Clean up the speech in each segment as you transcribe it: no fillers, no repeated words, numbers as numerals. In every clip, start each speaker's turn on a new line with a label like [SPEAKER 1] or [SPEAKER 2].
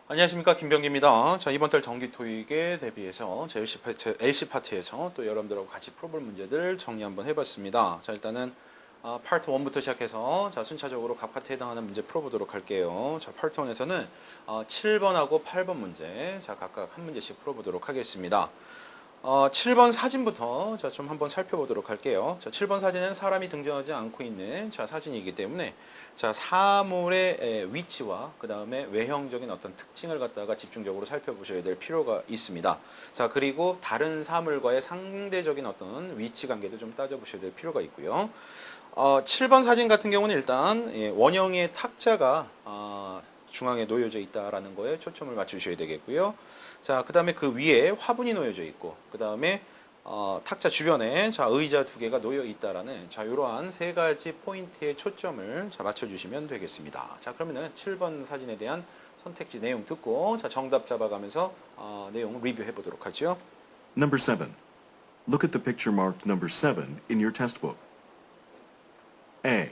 [SPEAKER 1] 안녕하십니까, 김병기입니다. 자, 이번 달 정기 토익에 대비해서 제 LC 파트에서 또 여러분들하고 같이 풀어볼 문제들 정리 한번 해봤습니다. 자, 일단은 파트 1부터 시작해서 자, 순차적으로 각 파트에 해당하는 문제 풀어보도록 할게요. 자, 파트 1에서는 7번하고 8번 문제 자, 각각 한 문제씩 풀어보도록 하겠습니다. 7번 사진부터 자, 좀 한번 살펴보도록 할게요. 자, 7번 사진은 사람이 등장하지 않고 있는 자, 사진이기 때문에 자, 사물의 위치와 그 다음에 외형적인 어떤 특징을 갖다가 집중적으로 살펴보셔야 될 필요가 있습니다. 자, 그리고 다른 사물과의 상대적인 어떤 위치 관계도 좀 따져보셔야 될 필요가 있고요. 7번 사진 같은 경우는 일단 원형의 탁자가 중앙에 놓여져 있다라는 거에 초점을 맞추셔야 되겠고요. 자, 그 다음에 그 위에 화분이 놓여져 있고, 그 다음에 탁자 주변에 자, 의자 두 개가 놓여 있다라는 자, 이러한 세 가지 포인트에 초점을 자, 맞춰주시면 되겠습니다. 자, 그러면은 7번 사진에 대한 선택지 내용 듣고 자, 정답 잡아가면서 내용 리뷰해 보도록 하죠.
[SPEAKER 2] Number 7. Look at the picture marked number 7 in your test book. A.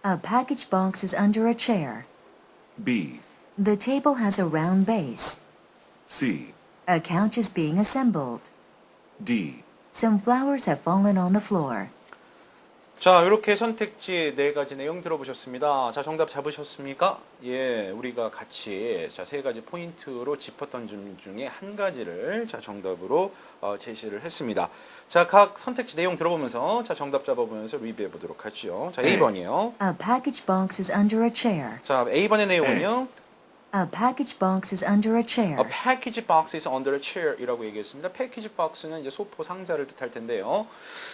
[SPEAKER 3] A package box is under a chair.
[SPEAKER 2] B.
[SPEAKER 3] The table has a round base.
[SPEAKER 2] C.
[SPEAKER 3] A couch is being assembled.
[SPEAKER 2] D.
[SPEAKER 3] Some flowers have fallen on the floor.
[SPEAKER 1] 자, 이렇게 선택지 네 가지 내용 들어보셨습니다. 자, 정답 잡으셨습니까? 예, 우리가 같이 자, 세 가지 포인트로 짚었던 점 중에 한 가지를 자, 정답으로 제시를 했습니다. 자, 각 선택지 내용 들어보면서 자, 정답 잡아보면서 리뷰해 보도록 하죠. 자, A번이요.
[SPEAKER 3] A package box is under a chair.
[SPEAKER 1] 자, A번의 내용은요.
[SPEAKER 3] A package box is under a chair.
[SPEAKER 1] A package box is under a chair 이라고 얘기했습니다. 패키지 박스는 이제 소포 상자를 뜻할 텐데요.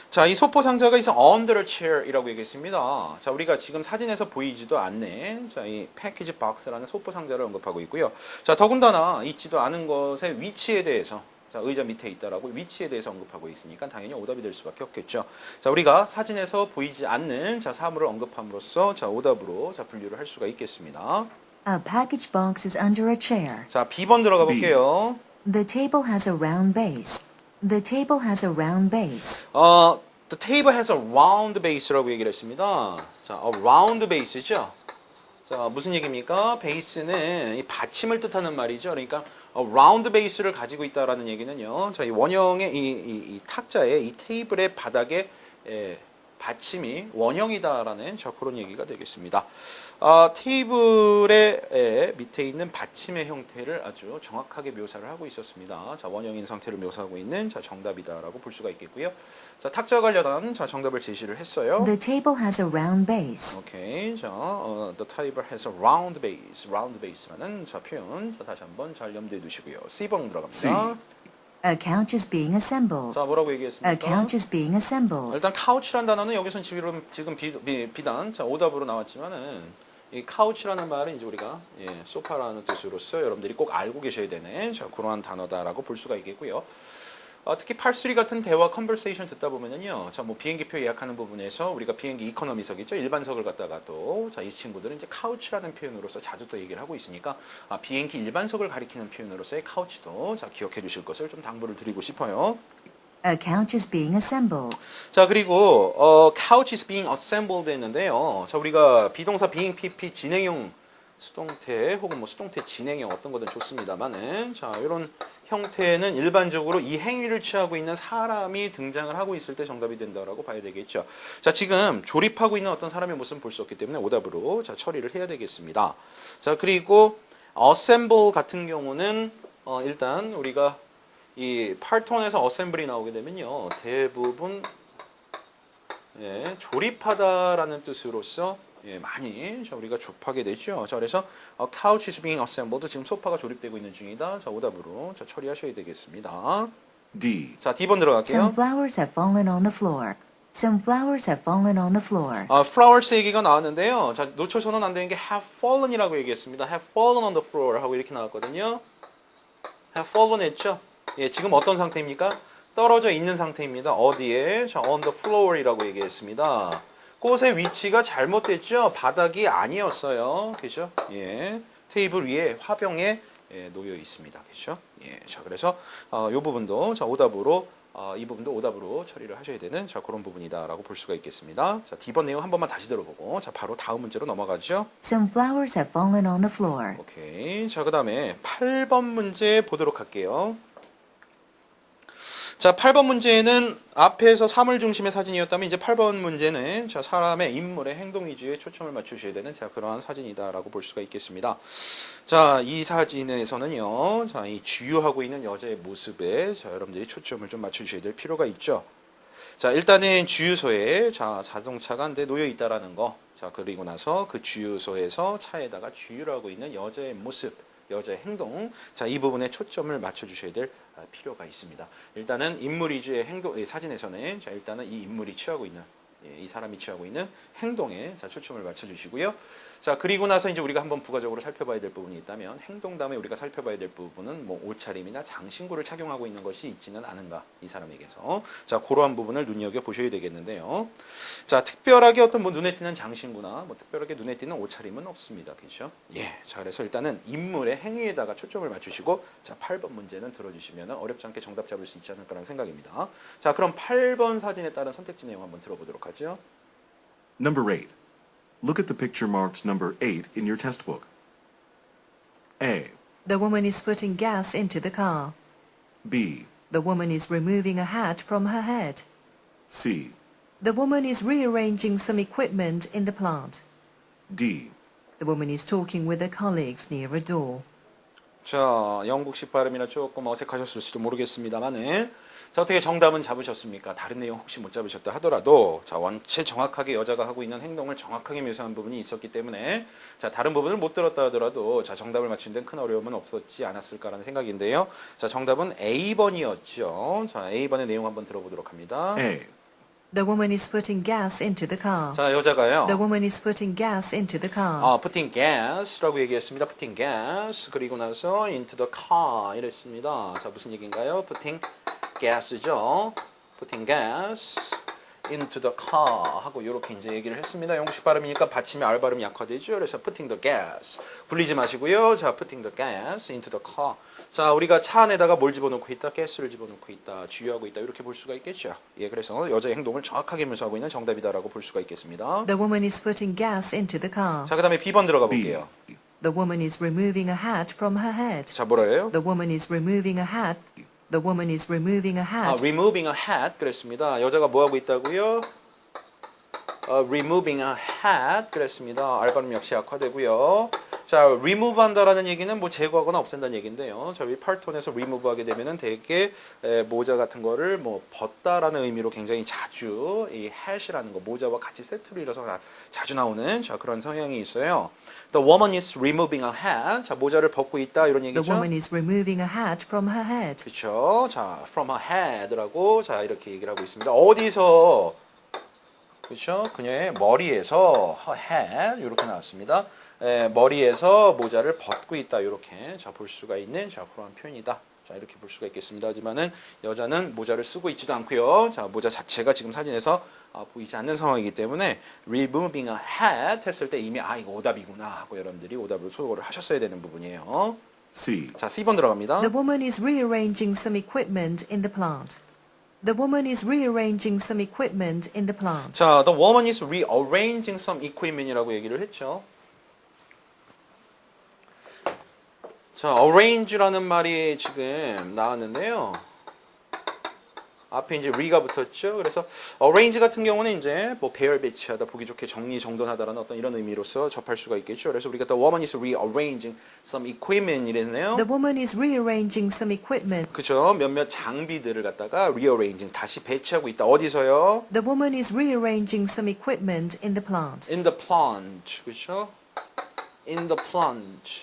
[SPEAKER 1] 자, 이 소포 상자가 있어 under a chair 이라고 얘기했습니다. 자, 우리가 지금 사진에서 보이지도 않는 자, 이 패키지 박스라는 소포 상자를 언급하고 있고요. 자, 더군다나 있지도 않은 것의 위치에 대해서 자, 의자 밑에 있다라고 위치에 대해서 언급하고 있으니까 당연히 오답이 될 수밖에 없겠죠. 자, 우리가 사진에서 보이지 않는 자, 사물을 언급함으로써 자, 오답으로 자, 분류를 할 수가 있겠습니다.
[SPEAKER 3] A package box is under a chair.
[SPEAKER 1] 자, B번 들어가 볼게요.
[SPEAKER 3] The table has a round base. The table has a round base.
[SPEAKER 1] The table has a round base라고 얘기를 했습니다. 자, a round base죠. 자, 무슨 얘기입니까? base는 이 받침을 뜻하는 말이죠. 그러니까 round base를 가지고 있다라는 얘기는요. 자, 이 원형의 이 탁자의 이 테이블의 바닥에 받침이 원형이다라는 자, 그런 얘기가 되겠습니다. 테이블의 밑에 있는 받침의 형태를 아주 정확하게 묘사를 하고 있었습니다. 자, 원형인 상태를 묘사하고 있는 자, 정답이다라고 볼 수가 있겠고요. 자, 탁자와 관련한 자, 정답을 제시를 했어요.
[SPEAKER 3] The table has a round base.
[SPEAKER 1] 오케이. 자, the table has a round base. round base라는 자, 표현. 자, 다시 한번 잘 염두에 두시고요. C번 들어갑니다.
[SPEAKER 3] A couch is being assembled.
[SPEAKER 1] 자, 뭐라고
[SPEAKER 3] A
[SPEAKER 1] 얘기했습니까?
[SPEAKER 3] couch is being assembled.
[SPEAKER 1] 일단 couch라는 단어는 여기서 지금 비단 자, 오답으로 나왔지만은 이 couch라는 말은 이제 우리가 소파라는 뜻으로서 여러분들이 꼭 알고 계셔야 되는 자, 그러한 단어다라고 볼 수가 있겠고요. 특히 팔3 같은 대화 컨버세이션 듣다 보면은요, 자, 뭐 비행기표 예약하는 부분에서 우리가 비행기 이코노미석이죠, 일반석을 갖다가 또, 자, 이 친구들은 이제 카우치라는 표현으로서 자주 또 얘기를 하고 있으니까, 비행기 일반석을 가리키는 표현으로서의 카우치도 자, 기억해 주실 것을 좀 당부를 드리고 싶어요.
[SPEAKER 3] A couch is being assembled.
[SPEAKER 1] 자, 그리고 couch is being assembled 했는데요. 자, 우리가 비동사 being PP 진행형 수동태 혹은 뭐 수동태 진행형 어떤 거든 좋습니다만은 자, 이런 형태는 일반적으로 이 행위를 취하고 있는 사람이 등장을 하고 있을 때 정답이 된다라고 봐야 되겠죠. 자, 지금 조립하고 있는 어떤 사람의 모습을 볼 수 없기 때문에 오답으로 자, 처리를 해야 되겠습니다. 자, 그리고 assemble 같은 경우는 일단 우리가 이 파트원에서 어셈블이 나오게 되면요, 대부분 조립하다라는 뜻으로서 많이 자, 우리가 접하게 되죠. 자, 그래서 couch is being assembled, 지금 소파가 조립되고 있는 중이다. 자, 오답으로 자, 처리하셔야 되겠습니다.
[SPEAKER 2] D.
[SPEAKER 1] 자, D번 들어갈게요.
[SPEAKER 3] Some flowers have fallen on the floor. Some flowers have fallen on the floor.
[SPEAKER 1] flowers 얘기가 나왔는데요. 자, 놓쳐서는 안 되는 게 have fallen이라고 얘기했습니다. have fallen on the floor 하고 이렇게 나왔거든요. have fallen 했죠. 예, 지금 어떤 상태입니까? 떨어져 있는 상태입니다. 어디에? 자, on the floor이라고 얘기했습니다. 꽃의 위치가 잘못됐죠. 바닥이 아니었어요. 그죠? 예, 테이블 위에 화병에 놓여 있습니다. 그죠? 예, 자, 그래서 이 부분도 자, 오답으로 이 부분도 오답으로 처리를 하셔야 되는 자, 그런 부분이다라고 볼 수가 있겠습니다. 자, D번 내용 한 번만 다시 들어보고 자, 바로 다음 문제로 넘어가죠.
[SPEAKER 3] Some flowers have fallen on the floor.
[SPEAKER 1] 오케이. 자, 그다음에 8번 문제 보도록 할게요. 자, 8번 문제는 앞에서 사물 중심의 사진이었다면 이제 8번 문제는 자, 사람의 인물의 행동 위주에 초점을 맞추셔야 되는 자, 그러한 사진이다라고 볼 수가 있겠습니다. 자, 이 사진에서는요. 자, 이 주유하고 있는 여자의 모습에 자, 여러분들이 초점을 좀 맞추셔야 될 필요가 있죠. 자, 일단은 주유소에 자, 자동차가 한대 놓여 있다라는 거. 자, 그리고 나서 그 주유소에서 차에다가 주유를 하고 있는 여자의 모습, 여자의 행동. 자, 이 부분에 초점을 맞춰 주셔야 될 필요가 있습니다. 일단은 인물 위주의 행동, 사진에서는 자, 일단은 이 인물이 취하고 있는 이 사람이 취하고 있는 행동에 자, 초점을 맞춰 주시고요. 자, 그리고 나서 이제 우리가 한번 부가적으로 살펴봐야 될 부분이 있다면 행동 다음에 우리가 살펴봐야 될 부분은 뭐 옷차림이나 장신구를 착용하고 있는 것이 있지는 않은가 이 사람에게서 자, 그러한 부분을 눈여겨 보셔야 되겠는데요. 자, 특별하게 어떤 뭐 눈에 띄는 장신구나 뭐 특별하게 눈에 띄는 옷차림은 없습니다. 그렇죠? 예. 자, 그래서 일단은 인물의 행위에다가 초점을 맞추시고 자, 8번 문제는 들어주시면 어렵지 않게 정답 잡을 수 있지 않을까라는 생각입니다. 자, 그럼 8번 사진에 따른 선택지 내용 한번 들어보도록 하죠.
[SPEAKER 2] Number 8. Look at the picture marked number 8 in your test book. A,
[SPEAKER 4] The woman is putting gas into the car.
[SPEAKER 2] B,
[SPEAKER 4] The woman is removing a hat from her head.
[SPEAKER 2] C,
[SPEAKER 4] The woman is rearranging some equipment in the plant.
[SPEAKER 2] D.
[SPEAKER 4] The woman is talking with her colleagues near a door.
[SPEAKER 1] 자, 영국식 발음이라 조금 어색하셨을지도 모르겠습니다만은 자, 어떻게 정답은 잡으셨습니까? 다른 내용 혹시 못 잡으셨다 하더라도 자, 원체 정확하게 여자가 하고 있는 행동을 정확하게 묘사한 부분이 있었기 때문에 자, 다른 부분을 못 들었다 하더라도 자, 정답을 맞추는 데는 큰 어려움은 없었지 않았을까라는 생각인데요. 자, 정답은 A번이었죠. 자, A번의 내용 한번 들어보도록 합니다.
[SPEAKER 2] A,
[SPEAKER 4] The woman is putting gas into the car.
[SPEAKER 1] 자, 여자가요.
[SPEAKER 4] The woman is putting gas into the car.
[SPEAKER 1] putting gas라고 얘기했습니다. putting gas 그리고 나서 into the car 이랬습니다. 자, 무슨 얘기인가요? putting gas죠. putting gas into the car 하고 이렇게 이제 얘기를 했습니다. 영국식 발음이니까 받침이 R 발음이 약화되죠. 그래서 putting the gas 굴리지 마시고요. 자, putting the gas into the car. 자, 우리가 차 안에다가 뭘 집어넣고 있다? 가스를 집어넣고 있다. 주유하고 있다. 이렇게 볼 수가 있겠죠. 예, 그래서 여자의 행동을 정확하게 묘사하고 있는 정답이다라고 볼 수가 있겠습니다.
[SPEAKER 4] The woman is putting gas into the car.
[SPEAKER 1] 자, 그다음에 B번 들어가
[SPEAKER 2] B,
[SPEAKER 1] 볼게요.
[SPEAKER 4] The woman is removing a hat from her head.
[SPEAKER 1] 자, 뭐라예요?
[SPEAKER 4] The woman is removing a hat. The woman is removing a hat.
[SPEAKER 1] removing a hat 그랬습니다. 여자가 뭐 하고 있다고요? removing a hat 그랬습니다. R 발음 역시 약화되고요. 자, remove 한다라는 얘기는 뭐 제거하거나 없앤다는 얘기인데요. 자, 위 팔톤에서 remove 하게 되면은 되게 모자 같은 거를 뭐 벗다라는 의미로 굉장히 자주 이 hat이라는 거 모자와 같이 세트로 이뤄서 자주 나오는 자, 그런 성향이 있어요. The woman is removing a hat. 자, 모자를 벗고 있다 이런
[SPEAKER 4] The
[SPEAKER 1] 얘기죠.
[SPEAKER 4] woman is removing a hat from her head.
[SPEAKER 1] 그렇죠. 자, from her head라고 자, 이렇게 얘기를 하고 있습니다. 어디서 그렇죠? 그녀의 머리에서 her head 이렇게 나왔습니다. 머리에서 모자를 벗고 있다 이렇게 자, 볼 수가 있는 자, 그런 표현이다. 자, 이렇게 볼 수가 있겠습니다. 하지만은 여자는 모자를 쓰고 있지도 않고요. 자, 모자 자체가 지금 사진에서 보이지 않는 상황이기 때문에 removing a hat 했을 때 이미 이거 오답이구나 하고 여러분들이 오답을 소거를 하셨어야 되는 부분이에요.
[SPEAKER 2] C,
[SPEAKER 1] 자, C번 들어갑니다.
[SPEAKER 4] The woman is rearranging some equipment in the plant. The woman is rearranging some equipment in the plant.
[SPEAKER 1] 자, the woman is rearranging some equipment이라고 얘기를 했죠. 자, arrange라는 말이 지금 나왔는데요. 앞에 이제 re가 붙었죠. 그래서 arrange 같은 경우는 이제 뭐 배열 배치하다, 보기 좋게 정리정돈하다라는 어떤 이런 의미로서 접할 수가 있겠죠. 그래서 우리가 the woman is rearranging some equipment 이랬네요.
[SPEAKER 4] The woman is rearranging some equipment.
[SPEAKER 1] 그죠? 몇몇 장비들을 갖다가 rearranging 다시 배치하고 있다. 어디서요?
[SPEAKER 4] The woman is rearranging some equipment in the plant.
[SPEAKER 1] In the plant. 그렇죠? In the plant.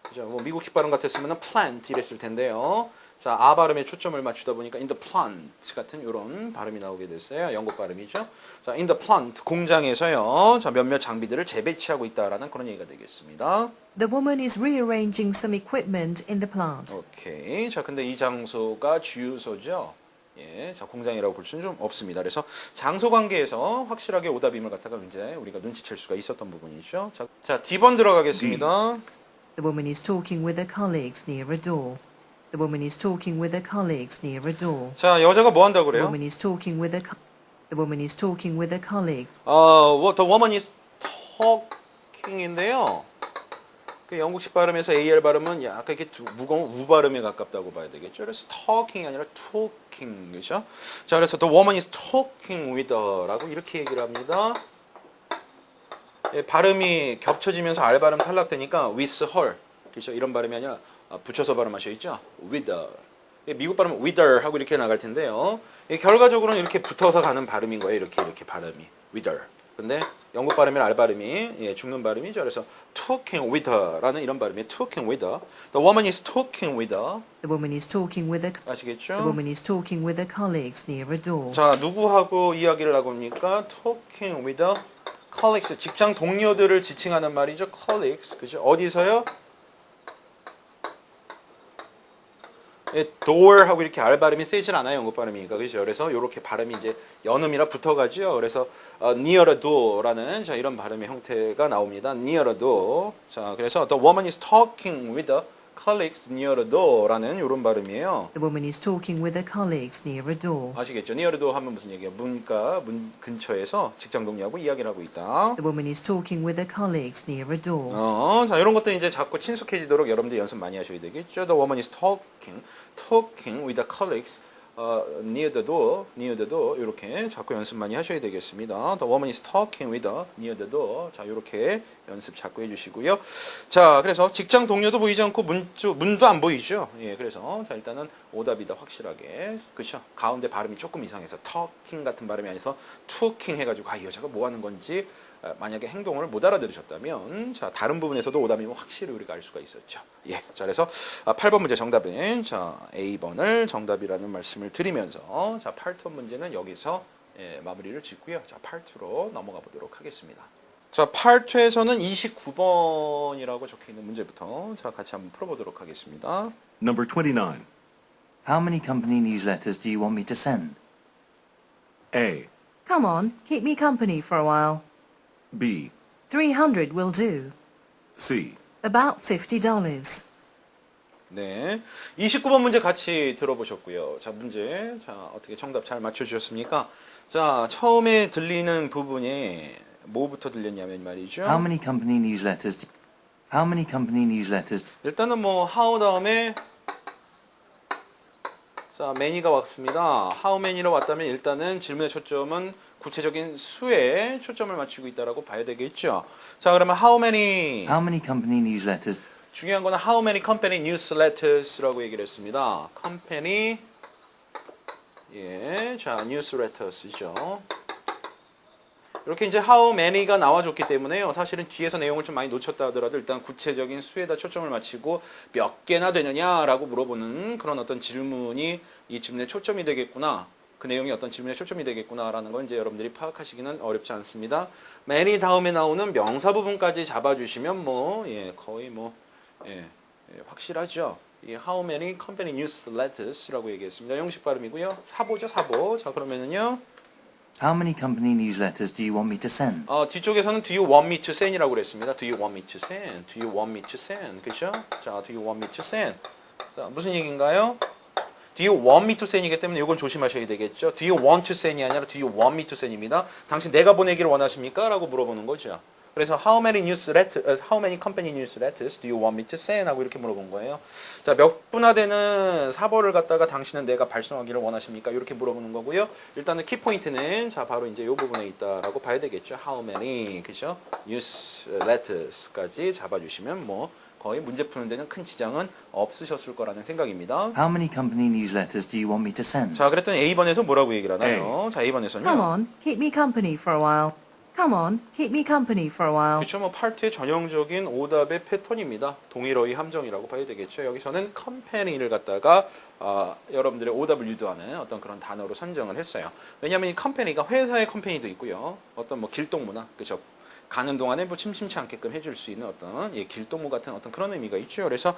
[SPEAKER 1] 그죠? 뭐 미국식 발음 같았으면 plant 이랬을 텐데요. 자, 아 발음에 초점을 맞추다 보니까 in the plant 같은 이런 발음이 나오게 됐어요. 영국 발음이죠. 자, in the plant 공장에서요. 자, 몇몇 장비들을 재배치하고 있다라는 그런 얘기가 되겠습니다.
[SPEAKER 4] The woman is rearranging some equipment in the plant.
[SPEAKER 1] 오케이. 자, 근데 이 장소가 주유소죠. 예, 자, 공장이라고 볼 수는 좀 없습니다. 그래서 장소 관계에서 확실하게 오답임을 갖다가 이제 우리가 눈치챌 수가 있었던 부분이죠. 자, D번 들어가겠습니다.
[SPEAKER 4] The woman is talking with her colleagues near a door. The woman is talking with her colleagues near a door.
[SPEAKER 1] 자, 여자가 뭐 한다고
[SPEAKER 4] The
[SPEAKER 1] 그래요?
[SPEAKER 4] woman is talking with her The woman is talking with her colleagues.
[SPEAKER 1] The woman is talking인데요. 그 영국식 발음에서 AR 발음은 약간 이렇게 무거운 우 발음에 가깝다고 봐야 되겠죠. 그래서 talking이 아니라 talking, 그렇죠? 자, 그래서 the woman is talking with her라고 이렇게 얘기를 합니다. 예, 발음이 겹쳐지면서 R 발음 탈락되니까 with her, 그렇죠? 이런 발음이 아니라 붙여서 발음하셔야죠. with her. 예, 미국 발음은 with her 하고 이렇게 나갈 텐데요. 예, 결과적으로는 이렇게 붙어서 가는 발음인 거예요. 이렇게 발음이 with her. 근데 영국 발음이랑 R 발음이 예, 죽는 발음이죠. 그래서 talking with her라는 이런 발음이 talking with her. The woman is talking with her.
[SPEAKER 4] The woman is talking with her The
[SPEAKER 1] 아시겠죠?
[SPEAKER 4] woman is talking with her colleagues near a door.
[SPEAKER 1] 자, 누구하고 이야기를 하고 합니까? talking with her colleagues. 직장 동료들을 지칭하는 말이죠. colleagues. 그죠? 어디서요? 예, door 하고 이렇게 R 발음이 세질 않아요. 영국 발음이니까. 그죠? 그래서 이렇게 발음이 이제 연음이라 붙어가죠. 그래서 near a door라는 자, 이런 발음의 형태가 나옵니다. near a door. 자, 그래서 the woman is talking with the colleagues near a door라는 이런 발음이에요.
[SPEAKER 4] The woman is talking with her colleagues near a door.
[SPEAKER 1] 아시겠죠? near a door 하면 무슨 얘기예요? 문 근처에서 직장 동료하고 이야기를 하고 있다.
[SPEAKER 4] The woman is talking with her colleagues near a door.
[SPEAKER 1] 자, 이런 것도 이제 자꾸 친숙해지도록 여러분들 연습 많이 하셔야 되겠죠. The woman is talking with the colleagues near the door 이렇게 자꾸 연습 많이 하셔야 되겠습니다. The woman is talking with the near the door. 자, 이렇게 연습 자꾸 해주시고요. 자, 그래서 직장 동료도 보이지 않고 문도 안 보이죠. 예, 그래서 자, 일단은 오답이다 확실하게. 그렇죠? 가운데 발음이 조금 이상해서 talking 같은 발음이 아니서 talking 해가지고 이 여자가 뭐 하는 건지 만약에 행동을 못 알아들으셨다면 자, 다른 부분에서도 오답이면 확실히 우리가 알 수가 있었죠. 예, 자, 그래서 8번 문제 정답은 자, A번을 정답이라는 말씀을 드리면서 자, 8번 문제는 여기서 예, 마무리를 짓고요. 자, 8투로 넘어가 보도록 하겠습니다. 자, 8투에서는 29번이라고 적혀 있는 문제부터 자, 같이 한번 풀어보도록 하겠습니다.
[SPEAKER 2] Number 29.
[SPEAKER 5] How many company newsletters do you want me to send?
[SPEAKER 2] A.
[SPEAKER 4] Come on, keep me company for a while.
[SPEAKER 2] B.
[SPEAKER 4] 300 will do.
[SPEAKER 2] C.
[SPEAKER 4] About $50.
[SPEAKER 1] 네, 29번 문제 같이 들어보셨고요. 자, 문제 자, 어떻게 정답 잘 맞춰주셨습니까? 자, 처음에 들리는 부분에 뭐부터 들렸냐면 말이죠.
[SPEAKER 5] How many company newsletters
[SPEAKER 1] 일단은 뭐 how 다음에 자, many가 왔습니다. how many로 왔다면 일단은 질문의 초점은 구체적인 수에 초점을 맞추고 있다라고 봐야 되겠죠. 자, 그러면 how many
[SPEAKER 5] company newsletters
[SPEAKER 1] 중요한 거는 how many company newsletters라고 얘기를 했습니다. company 예, 자, newsletters죠. 이렇게 이제 how many가 나와줬기 때문에요. 사실은 뒤에서 내용을 좀 많이 놓쳤다 하더라도 일단 구체적인 수에다 초점을 맞추고 몇 개나 되느냐라고 물어보는 그런 어떤 질문이 이 질문의 초점이 되겠구나. 그 내용이 어떤 질문의 초점이 되겠구나라는 걸 이제 여러분들이 파악하시기는 어렵지 않습니다. many 다음에 나오는 명사 부분까지 잡아주시면 뭐 예, 거의 뭐 예, 확실하죠. 이 how many company newsletters라고 얘기했습니다. 영식 발음이고요. 사보죠, 사보. 자, 그러면은요.
[SPEAKER 5] How many company newsletters do you want me to send?
[SPEAKER 1] 뒤쪽에서는 do you want me to send이라고 그랬습니다. Do you want me to send? Do you want me to send? 그렇죠? 자, do you want me to send? 자, 무슨 얘기인가요? Do you want me to send이기 때문에 이건 조심하셔야 되겠죠. Do you want to send이 아니라 do you want me to send입니다. 당신 내가 보내기를 원하십니까? 라고 물어보는 거죠. 그래서 how many company newsletters do you want me to send? 하고 이렇게 물어본 거예요. 자, 몇 분화되는 사보를 갖다가 당신은 내가 발송하기를 원하십니까? 이렇게 물어보는 거고요. 일단은 키포인트는 자, 바로 이제 이 부분에 있다라고 봐야 되겠죠. how many, 그죠? newsletters까지 잡아주시면 뭐 거의 문제 푸는 데는 큰 지장은 없으셨을 거라는 생각입니다.
[SPEAKER 5] How many company newsletters do you want me to send?
[SPEAKER 1] 자, 그랬더니 A번에서 뭐라고 얘기를 하나요? 자, A번에서는요.
[SPEAKER 4] Come on, keep me company for a while. Come on, keep me company for a while.
[SPEAKER 1] 그렇죠. 뭐 파트의 전형적인 오답의 패턴입니다. 동일어의 함정이라고 봐야 되겠죠. 여기서는 company를 갖다가 여러분들의 오답을 유도하는 어떤 그런 단어로 선정을 했어요. 왜냐하면 이 company가 회사의 company도 있고요. 어떤 뭐 길동무나 그렇죠. 가는 동안에 뭐 심심치 않게끔 해줄 수 있는 어떤 예, 길동무 같은 어떤 그런 의미가 있죠. 그래서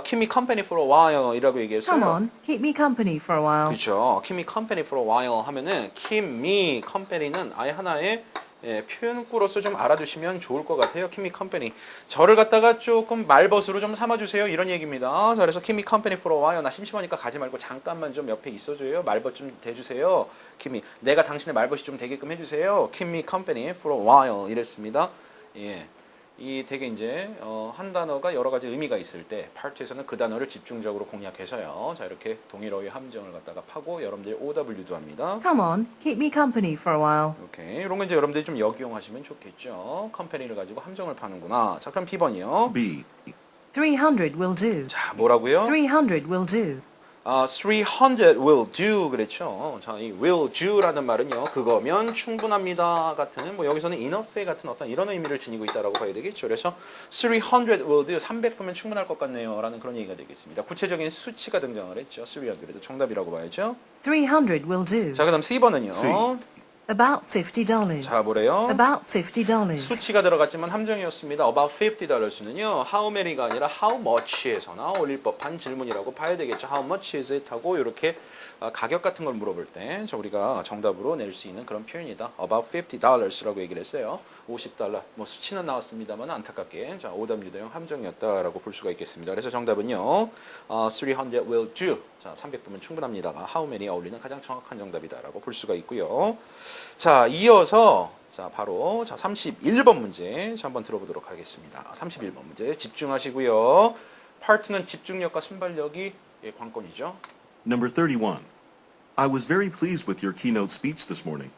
[SPEAKER 1] keep me company for a while이라고 얘기했어요.
[SPEAKER 4] Come on, keep me company for a while.
[SPEAKER 1] 그렇죠. keep me company for a while 하면은 keep me company는 아예 하나의 예, 표현구로서 좀 알아두시면 좋을 것 같아요. Keep me company. 저를 갖다가 조금 말벗으로 좀 삼아주세요. 이런 얘기입니다. 자, 그래서 Keep me company for a while. 나 심심하니까 가지 말고 잠깐만 좀 옆에 있어줘요. 말벗 좀 대주세요. Keep me. 내가 당신의 말벗이 좀 되게끔 해주세요. Keep me company for a while. 이랬습니다. 예. 이 되게 이제 한 단어가 여러 가지 의미가 있을 때 파트에서는 그 단어를 집중적으로 공략해서요. 자, 이렇게 동일어의 함정을 갖다가 파고 여러분들이 OW도 합니다.
[SPEAKER 4] Come on, keep me company for a while.
[SPEAKER 1] 오케이. 이런 거 이제 여러분들이 좀 역이용하시면 좋겠죠. 컴퍼니를 가지고 함정을 파는구나. 자, 그럼 B번이요.
[SPEAKER 2] B.
[SPEAKER 4] 300 will do.
[SPEAKER 1] 자, 뭐라고요?
[SPEAKER 4] 300 will do.
[SPEAKER 1] 300 will do 그랬죠. 자, 이 will do라는 말은요. 그거면 충분합니다 같은 뭐 여기서는 enough 같은 어떤 이런 의미를 지니고 있다라고 봐야 되겠죠. 그래서 300 will do 300분면 충분할 것 같네요. 라는 그런 얘기가 되겠습니다. 구체적인 수치가 등장을 했죠. 300도 정답이라고 봐야죠.
[SPEAKER 4] 300 will do.
[SPEAKER 1] 자, 그다음 C번은요.
[SPEAKER 2] C.
[SPEAKER 4] About $50.
[SPEAKER 1] 자, 뭐래요?
[SPEAKER 4] About $50.
[SPEAKER 1] 수치가 들어갔지만 함정이었습니다. About $50는 how many가 아니라 how much에서나 어울릴 법한 질문이라고 봐야 되겠죠. How much is it? 하고 이렇게 가격 같은 걸 물어볼 때 우리가 정답으로 낼 수 있는 그런 표현이다. About $50라고 얘기를 했어요. $50. 뭐 수치는 나왔습니다만 안타깝게 자, OW도형 함정이었다라고 볼 수가 있겠습니다. 그래서 정답은요. 300 will do. 자, 300분은 충분합니다가 how many 어울리는 가장 정확한 정답이다라고 볼 수가 있고요. 자, 이어서 자, 바로 자, 31번 문제 한번 들어보도록 하겠습니다. 31번 문제 집중하시고요. 파트는 집중력과 순발력이 관건이죠.
[SPEAKER 2] Number 31. I was very pleased with your keynote speech this morning.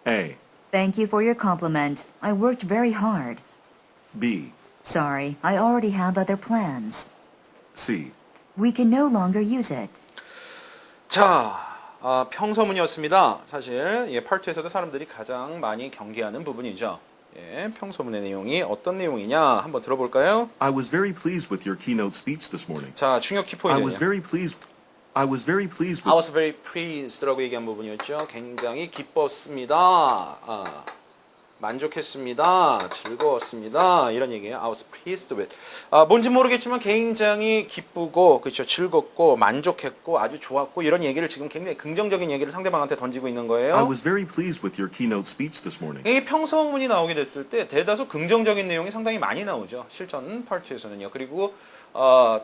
[SPEAKER 2] A.
[SPEAKER 3] Thank you for your compliment. I worked very hard.
[SPEAKER 2] B.
[SPEAKER 3] Sorry, I already have other plans.
[SPEAKER 2] C.
[SPEAKER 3] We can no longer use it.
[SPEAKER 1] 자, 평서문이었습니다. 사실 예, 파트에서도 사람들이 가장 많이 경계하는 부분이죠. 예, 평서문의 내용이 어떤 내용이냐 한번 들어볼까요?
[SPEAKER 2] I was very pleased with your keynote speech this morning.
[SPEAKER 1] 자, 중요
[SPEAKER 2] I
[SPEAKER 1] 키포인트는요.
[SPEAKER 2] was very pleased with
[SPEAKER 1] I was very pleased라고 얘기한 부분이었죠. 굉장히 기뻤습니다. 만족했습니다. 즐거웠습니다. 이런 얘기예요. I was pleased with. 뭔지 모르겠지만 굉장히 기쁘고 그렇죠. 즐겁고 만족했고 아주 좋았고 이런 얘기를 지금 굉장히 긍정적인 얘기를 상대방한테 던지고 있는 거예요.
[SPEAKER 2] I was very pleased with your keynote speech this morning.
[SPEAKER 1] 이 평서문이 나오게 됐을 때 대다수 긍정적인 내용이 상당히 많이 나오죠. 실전 파트에서는요. 그리고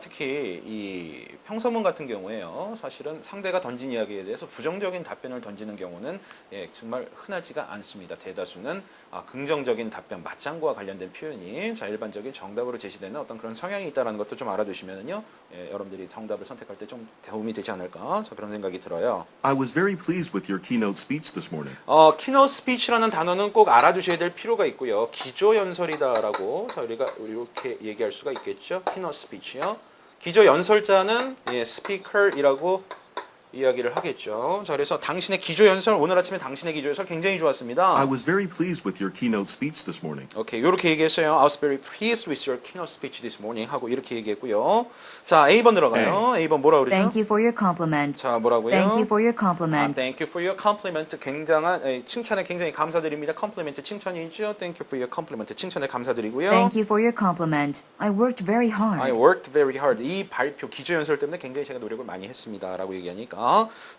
[SPEAKER 1] 특히 이 평서문 같은 경우에요. 사실은 상대가 던진 이야기에 대해서 부정적인 답변을 던지는 경우는 예, 정말 흔하지가 않습니다. 대다수는 긍정적인 답변, 맞장구와 관련된 표현이 자, 일반적인 정답으로 제시되는 어떤 그런 성향이 있다는 것도 좀 알아두시면요. 예, 여러분들이 정답을 선택할 때 좀 도움이 되지 않을까 자, 그런 생각이 들어요.
[SPEAKER 2] I was very pleased with your keynote speech this morning.
[SPEAKER 1] 키노 스피치라는 단어는 꼭 알아두셔야 될 필요가 있고요. 기조연설이다라고 자, 우리가 이렇게 얘기할 수가 있겠죠. 키노 스피치요. 기조연설자는 예, 스피커이라고 이야기를 하겠죠. 자, 그래서 당신의 기조연설 오늘 아침에 당신의 기조연설 굉장히 좋았습니다.
[SPEAKER 2] I was very pleased with your keynote speech this morning.
[SPEAKER 1] 오케이, 이렇게 얘기했어요. I was very pleased with your keynote speech this morning 하고 이렇게 얘기했고요. 자, A번 들어가요. A번 뭐라 그러죠?
[SPEAKER 3] Thank you for your compliment.
[SPEAKER 1] 자, 뭐라고요?
[SPEAKER 3] Thank you for your compliment.
[SPEAKER 1] Thank you for your compliment. 굉장한 칭찬에 굉장히 감사드립니다. compliment 칭찬이죠. Thank you for your compliment. 칭찬에 감사드리고요.
[SPEAKER 3] Thank you for your compliment. I worked very hard.
[SPEAKER 1] I worked very hard. 이 발표 기조연설 때문에 굉장히 제가 노력을 많이 했습니다라고 얘기하니까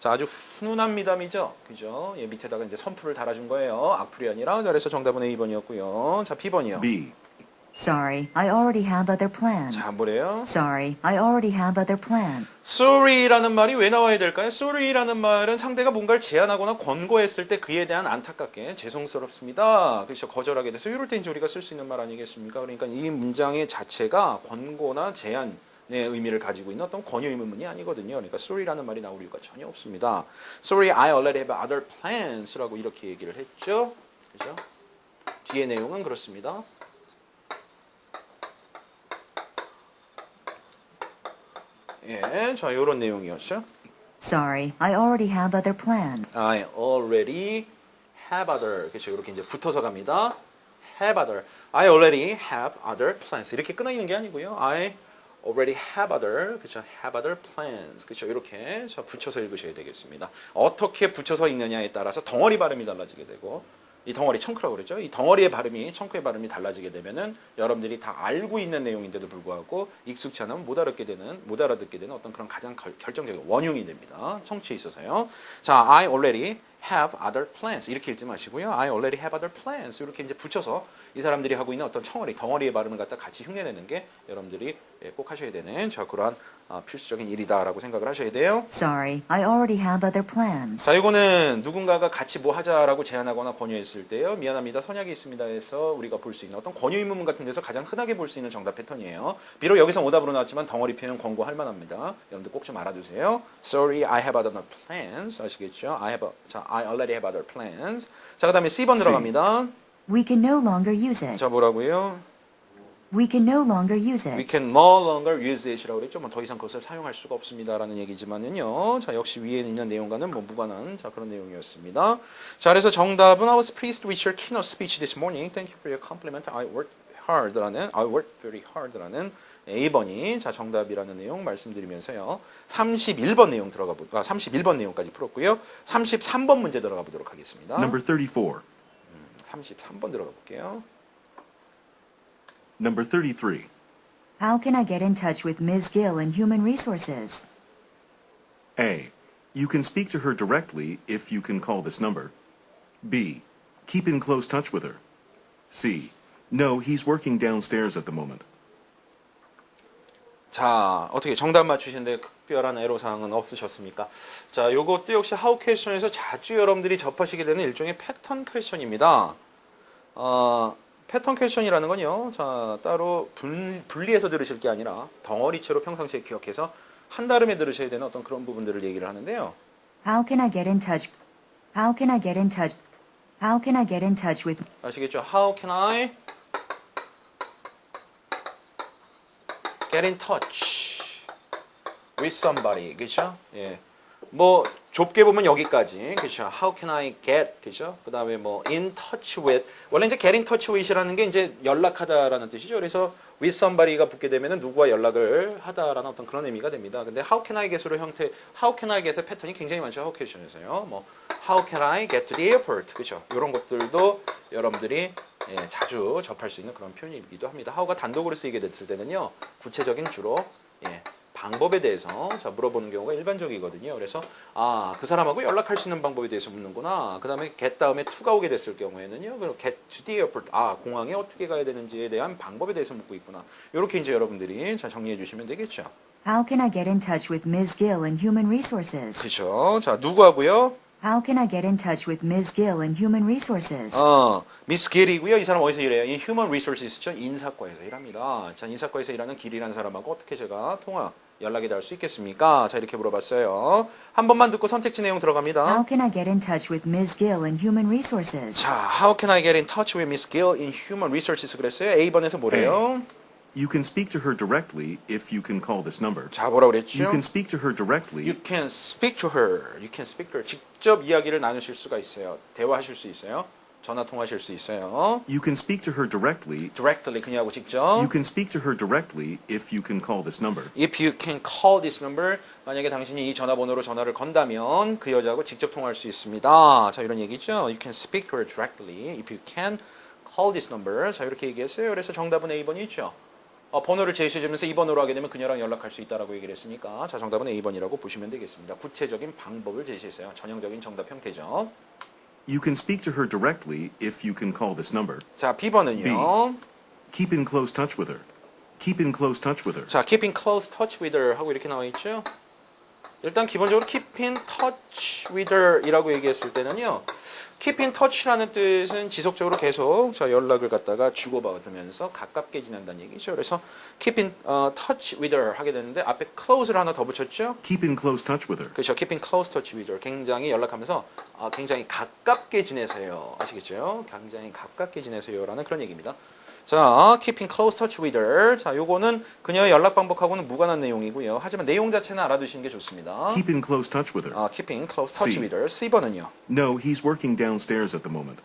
[SPEAKER 1] 자, 아주 훈훈한 미담이죠. 그죠? 예, 밑에다가 이제 선풀을 달아준 거예요. 악플이 아니라. 자, 그래서 정답은 A번이었고요. 자, B번이요.
[SPEAKER 2] B.
[SPEAKER 3] Sorry, I already have other plans.
[SPEAKER 1] 자, 뭐래요?
[SPEAKER 3] Sorry, I already have other plans.
[SPEAKER 1] Sorry라는 말이 왜 나와야 될까요? Sorry라는 말은 상대가 뭔가를 제안하거나 권고했을 때 그에 대한 안타깝게 죄송스럽습니다. 그렇죠. 거절하게 돼서 이럴 때 이제 우리가 쓸 수 있는 말 아니겠습니까? 그러니까 이 문장의 자체가 권고나 제안 의 의미를 가지고 있는 어떤 권유 의문문이 아니거든요. 그러니까 sorry라는 말이 나올 이유가 전혀 없습니다. Sorry, I already have other plans라고 이렇게 얘기를 했죠. 그죠? 뒤에 내용은 그렇습니다. 예, 자, 이런 내용이었죠.
[SPEAKER 3] Sorry, I already have other plans.
[SPEAKER 1] I already have other. 그렇죠. 이렇게 이제 붙어서 갑니다. Have other. I already have other plans. 이렇게 끊어 있는 게 아니고요. I already have other, 그렇죠? have other plans, 그렇죠? 이렇게 자, 붙여서 읽으셔야 되겠습니다. 어떻게 붙여서 읽느냐에 따라서 덩어리 발음이 달라지게 되고 이 덩어리 청크라고 그러죠. 이 덩어리의 발음이 청크의 발음이 달라지게 되면은 여러분들이 다 알고 있는 내용인데도 불구하고 익숙치 않으면 못 알아듣게 되는 어떤 그런 가장 결정적인 원흉이 됩니다. 청취에 있어서요. 자, I already have other plans 이렇게 읽지 마시고요. I already have other plans 이렇게 이제 붙여서 이 사람들이 하고 있는 어떤 덩어리의 발음을 갖다 같이 흉내내는 게 여러분들이 꼭 하셔야 되는 그러한 필수적인 일이다라고 생각을 하셔야 돼요.
[SPEAKER 3] Sorry, I already have other plans.
[SPEAKER 1] 자, 이거는 누군가가 같이 뭐 하자라고 제안하거나 권유했을 때요. 미안합니다. 선약이 있습니다 해서 우리가 볼 수 있는 어떤 권유 의문문 같은 데서 가장 흔하게 볼 수 있는 정답 패턴이에요. 비록 여기서 오답으로 나왔지만 덩어리 표현 권고할 만합니다. 여러분들 꼭 좀 알아두세요. Sorry, I have other plans. 아시겠죠? I already have other plans. 자, 그다음에 C번
[SPEAKER 2] C.
[SPEAKER 1] 들어갑니다.
[SPEAKER 3] We can no longer use it.
[SPEAKER 1] 자, 뭐라고요?
[SPEAKER 3] We can no longer use
[SPEAKER 1] We
[SPEAKER 3] it.
[SPEAKER 1] can no longer use it이라고 그랬죠. 뭐 더 이상 그것을 사용할 수가 없습니다라는 얘기지만은요. 자, 역시 위에 있는 내용과는 뭐 무관한 그런 내용이었습니다. 자, 그래서 정답은 I was pleased with your keynote speech this morning. Thank you for your compliment. I worked very hard라는 A번이 자, 정답이라는 내용 말씀드리면서요. 31번 내용 31번 내용까지 풀었고요. 33번 문제 들어가 보도록 하겠습니다.
[SPEAKER 2] Number 34.
[SPEAKER 1] 33번 들어가 볼게요.
[SPEAKER 2] Number 33.
[SPEAKER 3] How can I get in touch with Ms. Gill in Human Resources?
[SPEAKER 2] A. You can speak to her directly if you can call this number. B. Keep in close touch with her. C. No, he's working downstairs at the moment.
[SPEAKER 1] 자, 어떻게 정답 맞추시는데 특별한 애로사항은 없으셨습니까? 자, 요것도 역시 하우 퀘스천에서 자주 여러분들이 접하시게 되는 일종의 패턴 퀘스천입니다. 패턴 퀘스천이라는 건요. 자, 따로 분리해서 들으실 게 아니라 덩어리체로 평상시에 기억해서 한다름에 들으셔야 되는 어떤 그런 부분들을 얘기를 하는데요.
[SPEAKER 3] How can I get in touch? How can I get in touch? How can I get in touch with?
[SPEAKER 1] 아시겠죠? How can I get in touch with somebody? 그렇죠? 예. 뭐 좁게 보면 여기까지. 그렇죠? How can I get? 그렇죠? 그다음에 뭐 in touch with. 원래 이제 get in touch with이라는 게 이제 연락하다라는 뜻이죠. 그래서 with somebody가 붙게 되면은 누구와 연락을 하다라는 어떤 그런 의미가 됩니다. 근데 how can I get으로 형태 how can I get의 패턴이 굉장히 많죠. how question에서요. 뭐 how can I get to the airport? 그렇죠? 이런 것들도 여러분들이 자주 접할 수 있는 그런 표현이기도 합니다. how가 단독으로 쓰이게 됐을 때는요. 구체적인 주로 방법에 대해서 물어보는 경우가 일반적이거든요. 그래서 그 사람하고 연락할 수 있는 방법에 대해서 묻는구나. 그 다음에 get 다음에 to가 오게 됐을 경우에는요. 그럼 get to the airport. 공항에 어떻게 가야 되는지에 대한 방법에 대해서 묻고 있구나. 이렇게 이제 여러분들이 잘 정리해 주시면 되겠죠.
[SPEAKER 3] How can I get in touch with Ms. Gill in Human Resources?
[SPEAKER 1] 그렇죠. 자, 누구하고요?
[SPEAKER 3] How can I get in touch with Ms. Gill in Human Resources?
[SPEAKER 1] 미스 길이고요. 이 사람 어디서 일해요? 이 Human Resources죠. 인사과에서 일합니다. 자, 인사과에서 일하는 길이라는 사람하고 어떻게 제가 연락이 닿을 수 있겠습니까? 자, 이렇게 물어봤어요. 한 번만 듣고 선택지 내용 들어갑니다.
[SPEAKER 3] How can I get in touch with Ms. Gill in Human Resources?
[SPEAKER 1] 자, How can I get in touch with Miss Gill in Human Resources 그랬어요. A번에서 뭐래요?
[SPEAKER 2] You can speak to her directly if you can call this number.
[SPEAKER 1] 자, 뭐라고 그랬죠?
[SPEAKER 2] You can speak to her directly.
[SPEAKER 1] You can speak to her. You can speak to her. 직접 이야기를 나누실 수가 있어요. 대화하실 수 있어요. 전화 통화하실 수 있어요.
[SPEAKER 2] You can speak to her directly.
[SPEAKER 1] Directly 그녀하고 직접.
[SPEAKER 2] You can speak to her directly if you can call this number.
[SPEAKER 1] If you can call this number. 만약에 당신이 이 전화번호로 전화를 건다면 그 여자하고 직접 통화할 수 있습니다. 자, 이런 얘기죠. You can speak to her directly if you can call this number. 자, 이렇게 얘기했어요. 그래서 정답은 A번이 있죠. 번호를 제시해주면서 이 번호로 하게 되면 그녀랑 연락할 수 있다라고 얘기를 했으니까 자, 정답은 A번이라고 보시면 되겠습니다. 구체적인 방법을 제시했어요. 전형적인 정답 형태죠.
[SPEAKER 2] You can speak to her directly if you can call this number.
[SPEAKER 1] 자, B번은요.
[SPEAKER 2] Keep in close touch with her. Keep in close touch with her.
[SPEAKER 1] 자, keep in close touch with her 하고 이렇게 나와 있죠. 일단 기본적으로 keep in touch with her 이라고 얘기했을 때는요. keep in touch라는 뜻은 지속적으로 계속 연락을 갖다가 주고받으면서 가깝게 지낸다는 얘기죠. 그래서 keep in touch with her 하게 되는데 앞에 close를 하나 더 붙였죠.
[SPEAKER 2] Keep in close touch with her.
[SPEAKER 1] 그렇죠. keep in close touch with her. 굉장히 연락하면서 굉장히 가깝게 지내세요. 아시겠죠? 굉장히 가깝게 지내세요라는 그런 얘기입니다. 자, keep in close touch with her. 자, 요거는 그녀의 연락 방법하고는 무관한 내용이고요. 하지만 내용 자체는 알아두시는 게 좋습니다.
[SPEAKER 2] Keep in close touch with her.
[SPEAKER 1] keep in close touch
[SPEAKER 2] C.
[SPEAKER 1] with her. C번은요.
[SPEAKER 2] No, he's working downstairs at the moment.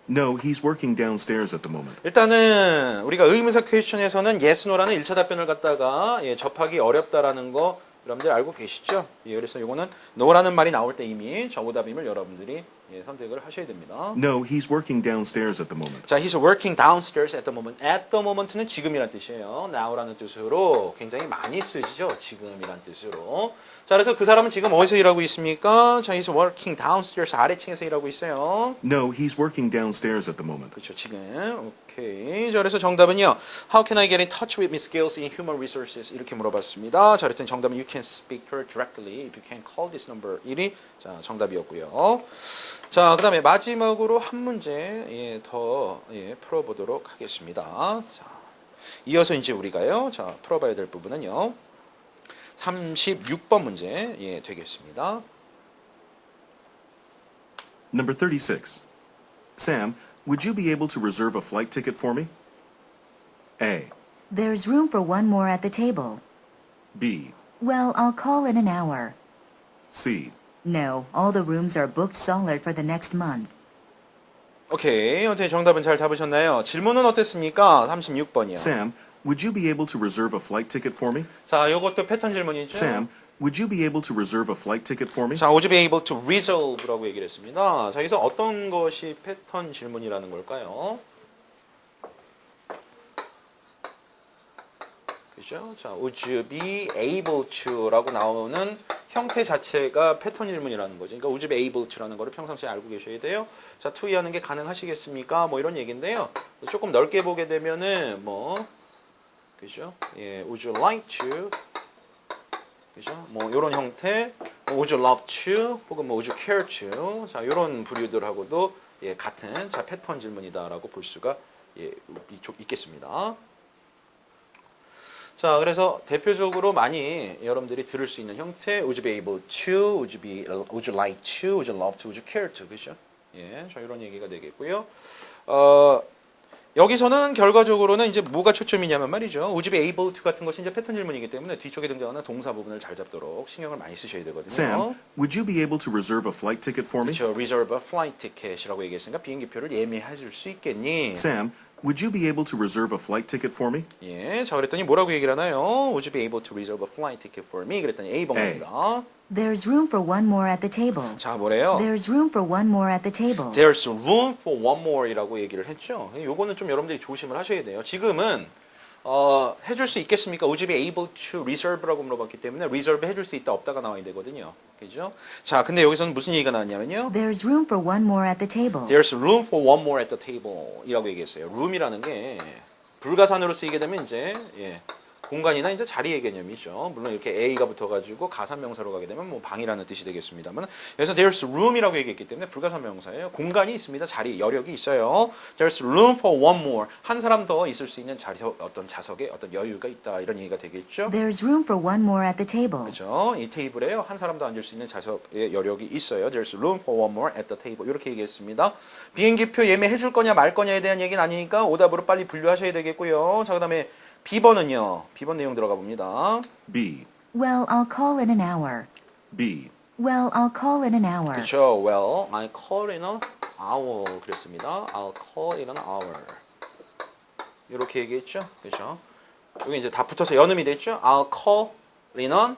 [SPEAKER 2] No, he's working downstairs at the moment.
[SPEAKER 1] 일단은 우리가 의문사 퀘스천에서는 yes, no라는 1차 답변을 갖다가 접하기 어렵다라는 거 여러분들 알고 계시죠? 그래서 요거는 no라는 말이 나올 때 이미 정오답임을 여러분들이 예, 선택을 하셔야 됩니다.
[SPEAKER 2] No, he's working downstairs at the moment.
[SPEAKER 1] 자, he's working downstairs at the moment. At the moment는 지금이란 뜻이에요. now라는 뜻으로 굉장히 많이 쓰시죠. 지금이란 뜻으로. 자, 그래서 그 사람은 지금 어디서 일하고 있습니까? 자, he's working downstairs. 아래층에서 일하고 있어요.
[SPEAKER 2] No, he's working downstairs at the moment.
[SPEAKER 1] 그렇죠. 지금. 오케이. 자, 그래서 정답은요. How can I get in touch with Miss Gales in Human Resources? 이렇게 물어봤습니다. 자, 그랬더니 정답은 You can speak to her directly if you can call this number. 1이 자, 정답이었고요. 자, 그 다음에 마지막으로 한 문제 예, 더 예, 풀어보도록 하겠습니다. 자, 이어서 이제 우리가요. 자, 풀어봐야 될 부분은요. 36번 문제 예, 되겠습니다.
[SPEAKER 2] Number 36. Sam, would you be able to reserve a flight ticket for me? A.
[SPEAKER 3] There's room for one more at the table.
[SPEAKER 2] B.
[SPEAKER 3] Well, I'll call in an hour.
[SPEAKER 2] C.
[SPEAKER 3] No, all the rooms are booked solid for the next month.
[SPEAKER 1] 오케이. 어떻게 정답은 잘 잡으셨나요? 질문은 어땠습니까? 36번이요.
[SPEAKER 2] Sam, would you be able to reserve a flight ticket for me?
[SPEAKER 1] 자, 이것도 패턴 질문이죠.
[SPEAKER 2] Sam, would you be able to reserve a flight ticket for me?
[SPEAKER 1] 자, would you be able to resolve라고 얘기를 했습니다. 자, 여기서 어떤 것이 패턴 질문이라는 걸까요? 그죠? 자, would you be able to라고 나오는 형태 자체가 패턴 질문이라는 거죠. 그러니까 would you be able to라는 거를 평상시에 알고 계셔야 돼요. 자, to 이하는 게 가능하시겠습니까? 뭐 이런 얘기인데요. 조금 넓게 보게 되면은 뭐 그죠? 예, would you like to 그죠? 뭐 이런 형태, would you love to 혹은 뭐 would you care to 자, 이런 부류들하고도 예, 같은 자 패턴 질문이다라고 볼 수가 예, 있겠습니다. 자, 그래서 대표적으로 많이 여러분들이 들을 수 있는 형태 would you be able to, would you like to, would you love to, would you care to 그죠? 예, 자 이런 얘기가 되겠고요. 여기서는 결과적으로는 이제 뭐가 초점이냐면 말이죠. would you be able to 같은 것이 이제 패턴 질문이기 때문에 뒤쪽에 등장하는 동사 부분을 잘 잡도록 신경을 많이 쓰셔야 되거든요.
[SPEAKER 2] Sam, would you be able to reserve a flight ticket for me?
[SPEAKER 1] 그렇죠. reserve a flight ticket이라고 얘기했으니까 비행기표를 예매해 줄 수 있겠니?
[SPEAKER 2] Sam, would you be able to reserve a flight ticket for me?
[SPEAKER 1] 예, 자 그랬더니 뭐라고 얘기를 하나요? Would you be able to reserve a flight ticket for me? 그랬더니 A번입니다.
[SPEAKER 3] There's room for one more at the table.
[SPEAKER 1] 자 뭐래요?
[SPEAKER 3] There's room for one more at the table.
[SPEAKER 1] There's room for one more이라고 얘기를 했죠. 요거는 좀 여러분들이 조심을 하셔야 돼요. 지금은 해줄 수 있겠습니까? Would you be able to reserve라고 물어봤기 때문에 reserve 해줄 수 있다 없다가 나와야 되거든요. 그죠? 자 근데 여기서는 무슨 얘기가 나왔냐면요.
[SPEAKER 3] There's room for one more at the table.
[SPEAKER 1] There's room for one more at the table 이라고 얘기했어요. room이라는 게 불가산으로 쓰이게 되면 이제 예, 공간이나 이제 자리의 개념이죠. 물론 이렇게 A가 붙어가지고 가산명사로 가게 되면 뭐 방이라는 뜻이 되겠습니다만 여기서 there's room이라고 얘기했기 때문에 불가산명사예요. 공간이 있습니다. 자리, 여력이 있어요. There's room for one more. 한 사람 더 있을 수 있는 자리, 어떤 좌석에 어떤 여유가 있다 이런 얘기가 되겠죠.
[SPEAKER 3] There's room for one more at the table.
[SPEAKER 1] 그렇죠. 이 테이블에요. 한 사람 더 앉을 수 있는 좌석의 여력이 있어요. There's room for one more at the table. 이렇게 얘기했습니다. 비행기표 예매해 줄 거냐 말 거냐에 대한 얘기는 아니니까 오답으로 빨리 분류하셔야 되겠고요. 자, 그다음에 B번은요. B번 내용 들어가 봅니다.
[SPEAKER 2] B.
[SPEAKER 3] Well, I'll call in an hour.
[SPEAKER 2] B.
[SPEAKER 3] Well, I'll call in an hour.
[SPEAKER 1] 그렇죠. Well, I call in an hour 그랬습니다. I'll call in an hour. 이렇게 얘기했죠. 그렇죠. 여기 이제 다 붙어서 연음이 됐죠. I'll call in an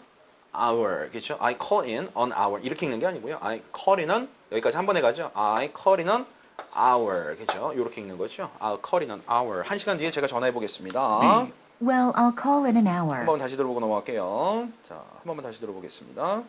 [SPEAKER 1] hour. 그렇죠. I call in an hour. 이렇게 읽는 게 아니고요. I call in an 여기까지 한 번에 가죠. I call in an hour. 그렇죠. 이렇게 읽는 거죠. I'll call in an hour. 1시간 뒤에 제가 전화해 보겠습니다.
[SPEAKER 2] B.
[SPEAKER 3] Well, I'll call in an hour.
[SPEAKER 1] 한 번 다시 들어보고 넘어갈게요. 자, 한 번만 다시 들어보겠습니다.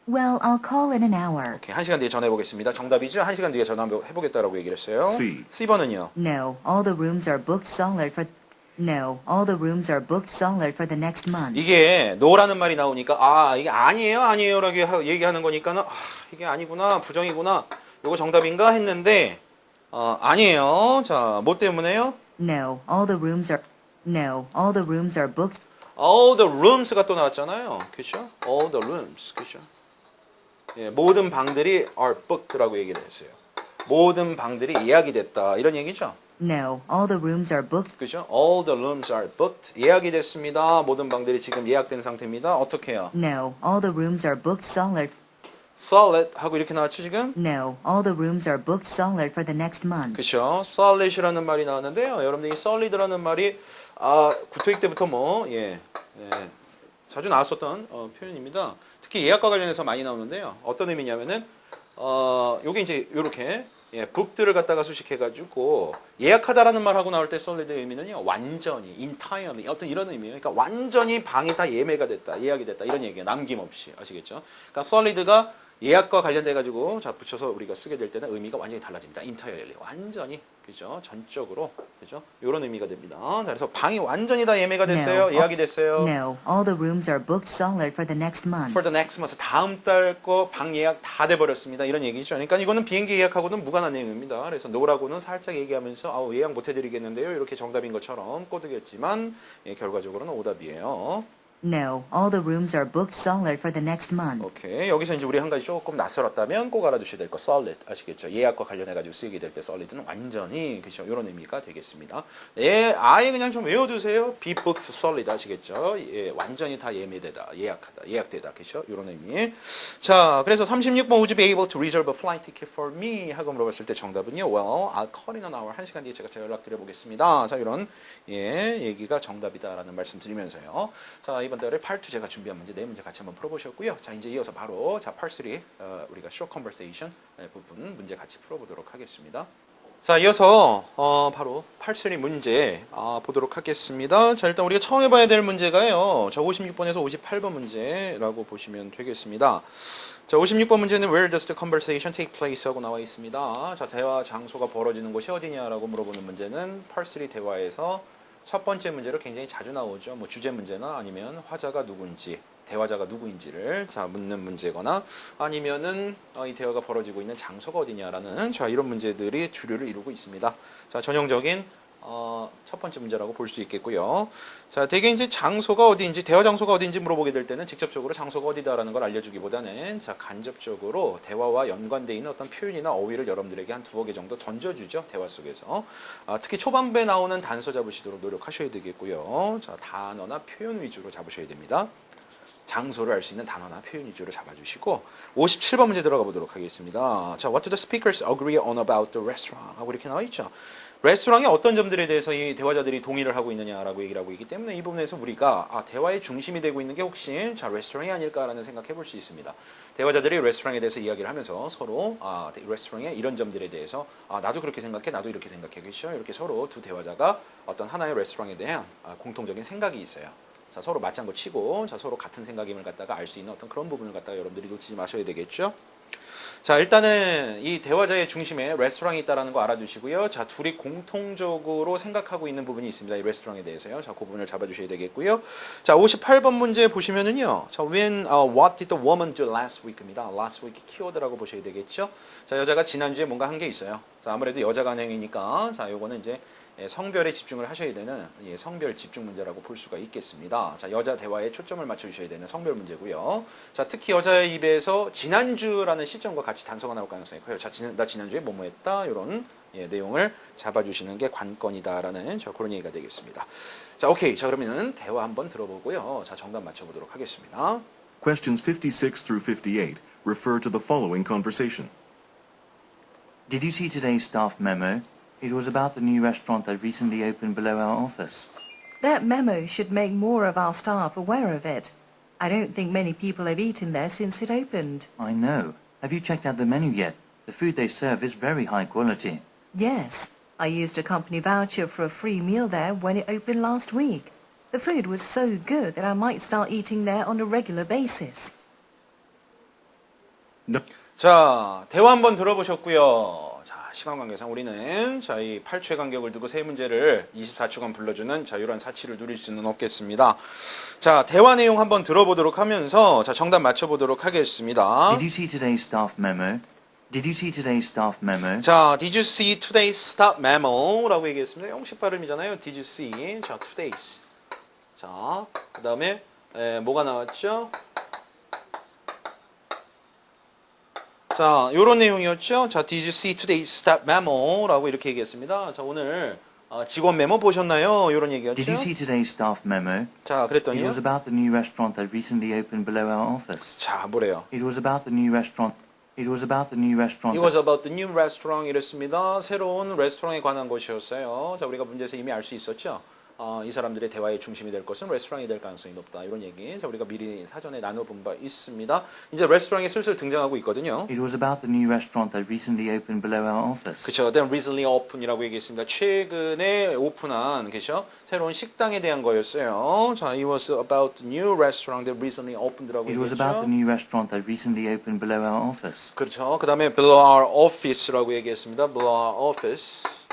[SPEAKER 3] Well, I'll call in an hour.
[SPEAKER 1] 오케이, 1시간 뒤에 전화해 보겠습니다. 정답이죠? 1시간 뒤에 전화해 보겠다라고 얘기를 했어요.
[SPEAKER 2] C.
[SPEAKER 1] C번은요.
[SPEAKER 3] No, all the rooms are booked solid for. No, all the rooms are booked solid for the next month.
[SPEAKER 1] 이게 no라는 말이 나오니까 아 이게 아니에요라고 얘기하는 거니까는 아, 이게 아니구나 부정이구나 이거 정답인가 했는데 아니에요. 자, 뭐 때문에요?
[SPEAKER 3] No, all the rooms are. No, all the rooms are booked.
[SPEAKER 1] All the rooms가 또 나왔잖아요. 그렇죠? All the rooms. 그렇죠? 예, 모든 방들이 are booked라고 얘기를 했어요. 모든 방들이 예약이 됐다 이런 얘기죠.
[SPEAKER 3] No, all the rooms are booked.
[SPEAKER 1] 그죠? All the rooms are booked. 예약이 됐습니다. 모든 방들이 지금 예약된 상태입니다. 어떻게 해요?
[SPEAKER 3] No, all the rooms are booked solid.
[SPEAKER 1] solid 하고 이렇게 나왔죠 지금?
[SPEAKER 3] No, all the rooms are booked solid for the next month.
[SPEAKER 1] 그렇죠. solid이라는 말이 나왔는데요. 여러분들 이 solid라는 말이 구토익 때부터 자주 나왔었던 표현입니다. 특히 예약과 관련해서 많이 나오는데요. 어떤 의미냐면은 요게 이제 요렇게 예, book들을 갖다가 수식해가지고 예약하다라는 말 하고 나올 때 solid의 의미는요 완전히, entirely 어떤 이런 의미예요. 그러니까 완전히 방이 다 예매가 됐다, 예약이 됐다 이런 얘기예요. 남김없이 아시겠죠? 그러니까 solid가 예약과 관련돼 가지고 자 붙여서 우리가 쓰게 될 때는 의미가 완전히 달라집니다. entirely 완전히 그죠? 전적으로 그죠? 이런 의미가 됩니다. 자, 그래서 방이 완전히 다 예매가 됐어요.
[SPEAKER 3] No.
[SPEAKER 1] 예약이 됐어요.
[SPEAKER 3] No, all the rooms are booked solid for the next month.
[SPEAKER 1] For the next month 다음 달 거 방 예약 다 돼버렸습니다. 이런 얘기죠. 그러니까 이거는 비행기 예약하고는 무관한 내용입니다. 그래서 no라고는 살짝 얘기하면서 예약 못 해드리겠는데요. 이렇게 정답인 것처럼 꼬드겠지만 예, 결과적으로는 오답이에요.
[SPEAKER 3] No, all the rooms are booked solid for the next month.
[SPEAKER 1] 오케이. 여기서 이제 우리 한 가지 조금 낯설었다면 꼭 알아두셔야 될 거 solid 아시겠죠? 예약과 관련해가지고 쓰이게 될 때 solid는 완전히 그죠? 이런 의미가 되겠습니다. 예, 아예 그냥 좀 외워두세요. be booked solid 아시겠죠? 예, 완전히 다 예매되다, 예약하다, 예약되다 그죠? 이런 의미. 자, 그래서 36번 would you be able to reserve a flight ticket for me? 하고 물어봤을 때 정답은요. Well, I'll call in an hour. 1시간 뒤에 제가 연락드려 보겠습니다. 자, 이런 예, 얘기가 정답이다라는 말씀 드리면서요. 자, 이번 달에 part 2 제가 준비한 문제 4문제 같이 한번 풀어보셨고요. 자, 이제 이어서 바로 자, part 3 우리가 short conversation 부분 문제 같이 풀어보도록 하겠습니다. 자, 이어서 바로 part 3 문제 보도록 하겠습니다. 자, 일단 우리가 처음 해봐야 될 문제가요. 자, 56번에서 58번 문제라고 보시면 되겠습니다. 자, 56번 문제는 Where does the conversation take place? 하고 나와 있습니다. 자, 대화 장소가 벌어지는 곳이 어디냐라고 물어보는 문제는 part 3 대화에서 첫 번째 문제로 굉장히 자주 나오죠. 뭐 주제 문제나 아니면 화자가 누군지, 대화자가 누구인지를 자 묻는 문제거나 아니면은 이 대화가 벌어지고 있는 장소가 어디냐라는 자 이런 문제들이 주류를 이루고 있습니다. 자, 전형적인 첫 번째 문제라고 볼 수 있겠고요. 자, 대개 이제 장소가 어디인지, 대화 장소가 어디인지 물어보게 될 때는 직접적으로 장소가 어디다라는 걸 알려주기보다는 자, 간접적으로 대화와 연관되어 있는 어떤 표현이나 어휘를 여러분들에게 한 2개 정도 던져주죠. 대화 속에서. 특히 초반부에 나오는 단서 잡으시도록 노력하셔야 되겠고요. 자, 단어나 표현 위주로 잡으셔야 됩니다. 장소를 알 수 있는 단어나 표현 위주로 잡아주시고 57번 문제 들어가 보도록 하겠습니다. 자, What do the speakers agree on about the restaurant? 하고 이렇게 나와 있죠. 레스토랑의 어떤 점들에 대해서 이 대화자들이 동의를 하고 있느냐라고 얘기를 하고 있기 때문에 이 부분에서 우리가 대화의 중심이 되고 있는 게 혹시 자 레스토랑이 아닐까라는 생각해 볼 수 있습니다. 대화자들이 레스토랑에 대해서 이야기를 하면서 서로 레스토랑의 이런 점들에 대해서 나도 그렇게 생각해, 나도 이렇게 생각해, 그렇죠? 이렇게 서로 두 대화자가 어떤 하나의 레스토랑에 대한 공통적인 생각이 있어요. 자, 서로 맞장구 치고 자 서로 같은 생각임을 갖다가 알 수 있는 어떤 그런 부분을 갖다가 여러분들이 놓치지 마셔야 되겠죠. 자, 일단은 이 대화자의 중심에 레스토랑이 있다는 거 알아두시고요. 자, 둘이 공통적으로 생각하고 있는 부분이 있습니다. 이 레스토랑에 대해서요. 자, 그 부분을 잡아주셔야 되겠고요. 자, 58번 문제 보시면은요. 자, what did the woman do last week입니다. last week 키워드라고 보셔야 되겠죠. 자, 여자가 지난주에 뭔가 한 게 있어요. 자, 아무래도 여자 간행이니까 자, 요거는 이제 성별에 집중을 하셔야 되는 성별 집중 문제라고 볼 수가 있겠습니다. 자, 여자 대화에 초점을 맞춰주셔야 되는 성별 문제고요. 자, 특히 여자의 입에서 지난주라는 시점과 같이 단서가 나올 가능성이 커요. 자, 나 지난주에 뭐뭐 했다 이런 내용을 잡아주시는 게 관건이다라는 그런 얘기가 되겠습니다. 자, 오케이. 자, 그러면은 대화 한번 들어보고요. 자, 정답 맞춰보도록 하겠습니다.
[SPEAKER 2] Questions 56 through 58 refer to the following conversation.
[SPEAKER 5] Did you see today's staff memo? It was about the new restaurant that recently opened below our office.
[SPEAKER 4] That memo should make more of our staff aware of it. I don't think many people have eaten there since it opened.
[SPEAKER 5] I know. Have you checked out the menu yet? The food they serve is very high quality.
[SPEAKER 4] Yes, I used a company voucher for a free meal there when it opened last week. The food was so good that I might start eating there on a regular basis.
[SPEAKER 2] No.
[SPEAKER 1] 자, 대화 한번 들어보셨고요. 자, 시간 관계상 우리는 자, 이 8초의 간격을 두고 세 문제를 24초간 불러주는 자, 이런 사치를 누릴 수는 없겠습니다. 자, 대화 내용 한번 들어보도록 하면서 자, 정답 맞춰보도록 하겠습니다.
[SPEAKER 5] Did you see today's staff memo? Did you see today's staff memo?
[SPEAKER 1] 자, Did you see today's staff memo? 라고 얘기했습니다. 영식 발음이잖아요. Did you see? 자, today's. 자, 그 다음에 뭐가 나왔죠? 자, 요런 내용이었죠. 자, Did you see today's staff memo? 라고 이렇게 얘기했습니다. 자, 오늘 직원 메모 보셨나요? 요런 얘기였죠.
[SPEAKER 5] Did you see today's staff memo?
[SPEAKER 1] 자,
[SPEAKER 5] It
[SPEAKER 1] 그랬더니요.
[SPEAKER 5] was about the new restaurant that recently opened below our office.
[SPEAKER 1] 자, 뭐래요?
[SPEAKER 5] It was about the new restaurant. It was about the new restaurant.
[SPEAKER 1] It was about the new restaurant 이랬습니다. 새로운 레스토랑에 관한 것이었어요. 자, 우리가 문제에서 이미 알 수 있었죠. 이 사람들의 대화의 중심이 될 것은 레스토랑이 될 가능성이 높다. 이런 얘기 자, 우리가 미리 사전에 나눠본 바 있습니다. 이제 레스토랑이 슬슬 등장하고 있거든요.
[SPEAKER 5] It was about the new restaurant that recently opened below our office.
[SPEAKER 1] 그렇죠. Then recently open이라고 얘기했습니다. 최근에 오픈한 그죠? 새로운 식당에 대한 거였어요. 자, it was about the new restaurant that recently opened라고
[SPEAKER 5] It was about the
[SPEAKER 1] 얘기했죠.
[SPEAKER 5] new restaurant that recently opened below our office.
[SPEAKER 1] 그렇죠. 그 다음에 below our office라고 얘기했습니다. below our office.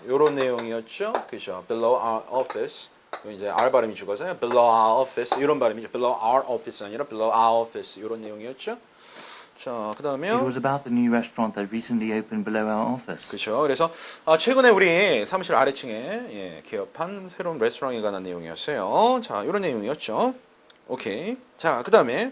[SPEAKER 1] 요런 내용이었죠. 그죠. below our office. 이제 R 발음이 죽어서요. below our office. 이런 발음이죠. below our office 아니라 below our office. 요런 내용이었죠. 자, 그 다음에요.
[SPEAKER 5] It was about the new restaurant that recently opened below our office.
[SPEAKER 1] 그렇죠. 그래서 최근에 우리 사무실 아래층에 개업한 새로운 레스토랑에 관한 내용이었어요. 자, 이런 내용이었죠. 오케이. 자, 그 다음에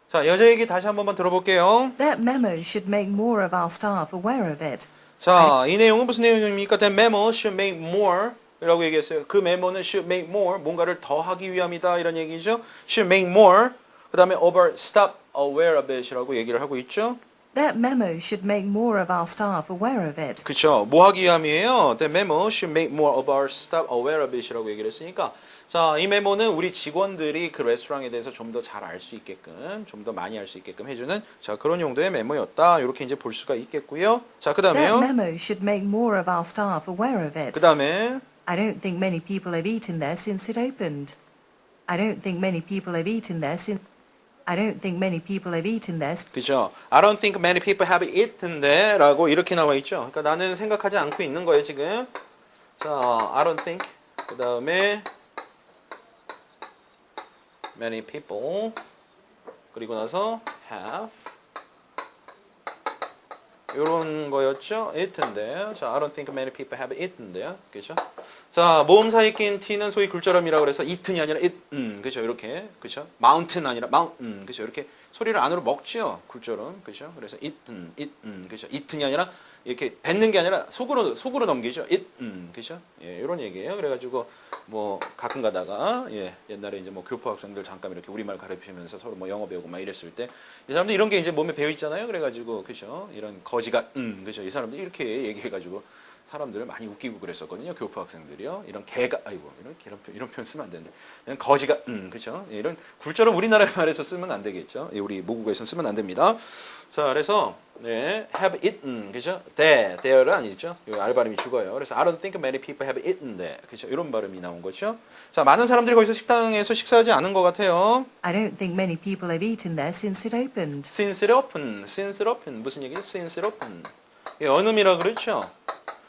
[SPEAKER 1] 자, 여자 얘기 다시 한 번만 들어볼게요.
[SPEAKER 4] That memo should make more of our staff aware of it.
[SPEAKER 1] 자, 이 내용은 무슨 내용입니까? That memo should make more 라고 얘기했어요. 그 메모는 should make more, 뭔가를 더 하기 위함이다 이런 얘기죠. should make more. 그 다음에 over stop aware of it이라고 얘기를 하고 있죠.
[SPEAKER 4] That memo should make more of our staff aware of it.
[SPEAKER 1] 그렇죠. 뭐 하기 위함이에요? The memo should make more of our staff aware of it이라고 얘기를 했으니까 자, 이 메모는 우리 직원들이 그 레스토랑에 대해서 좀 더 잘 알 수 있게끔, 좀 더 많이 알 수 있게끔 해주는 자, 그런 용도의 메모였다. 이렇게 이제 볼 수가 있겠고요. 자, 그
[SPEAKER 4] That
[SPEAKER 1] 다음에요.
[SPEAKER 4] memo should make more of our staff aware of it.
[SPEAKER 1] 그 다음에
[SPEAKER 4] I don't think many people have eaten there since it opened. I don't think many people have eaten there since. I don't think many people have eaten there.
[SPEAKER 1] 그죠? I don't think many people have eaten there 라고 이렇게 나와 있죠. 그러니까 나는 생각하지 않고 있는 거예요, 지금. 자, I don't think. 그 다음에 many people. 그리고 나서 have. 요런 거였죠. eaten there. 자, I don't think many people have eaten there. 그죠? 자, 모음사에 낀 t는 소위 굴절음이라고 그래서 eaten이 아니라 eat, 그죠? 이렇게, 그죠? mountain 아니라 mountain, 그죠? 이렇게 소리를 안으로 먹죠. 굴절음, 그죠? 그래서 eaten, 그죠? eaten이 아니라 이렇게 뱉는 게 아니라 속으로 넘기죠. 그죠? 예, 이런 얘기예요. 그래가지고 뭐 가끔 가다가 옛날에 이제 뭐 교포 학생들 잠깐 이렇게 우리말 가르치면서 서로 뭐 영어 배우고 막 이랬을 때 이 사람들 이런 게 이제 몸에 배어 있잖아요. 그래가지고 그죠? 이런 거지가 그죠? 이 사람들 이렇게 얘기해가지고 사람들을 많이 웃기고 그랬었거든요. 교포 학생들이요. 이런 개가 아이고 이런 표현 쓰면 안 되는데 이런 거지가 그죠? 이런 굴절은 우리나라 말에서 쓰면 안 되겠죠. 우리 모국어에서는 쓰면 안 됩니다. 자, 그래서 have eaten 그죠? there는 아니죠. 알 발음이 죽어요. 그래서 I don't think many people have eaten there 그죠? 이런 발음이 나온 거죠. 자, 많은 사람들이 거기서 식당에서 식사하지 않은 것 같아요.
[SPEAKER 4] I don't think many people have eaten there since it opened.
[SPEAKER 1] Since it opened 무슨 얘기죠? Since it opened 언음이라 그랬죠.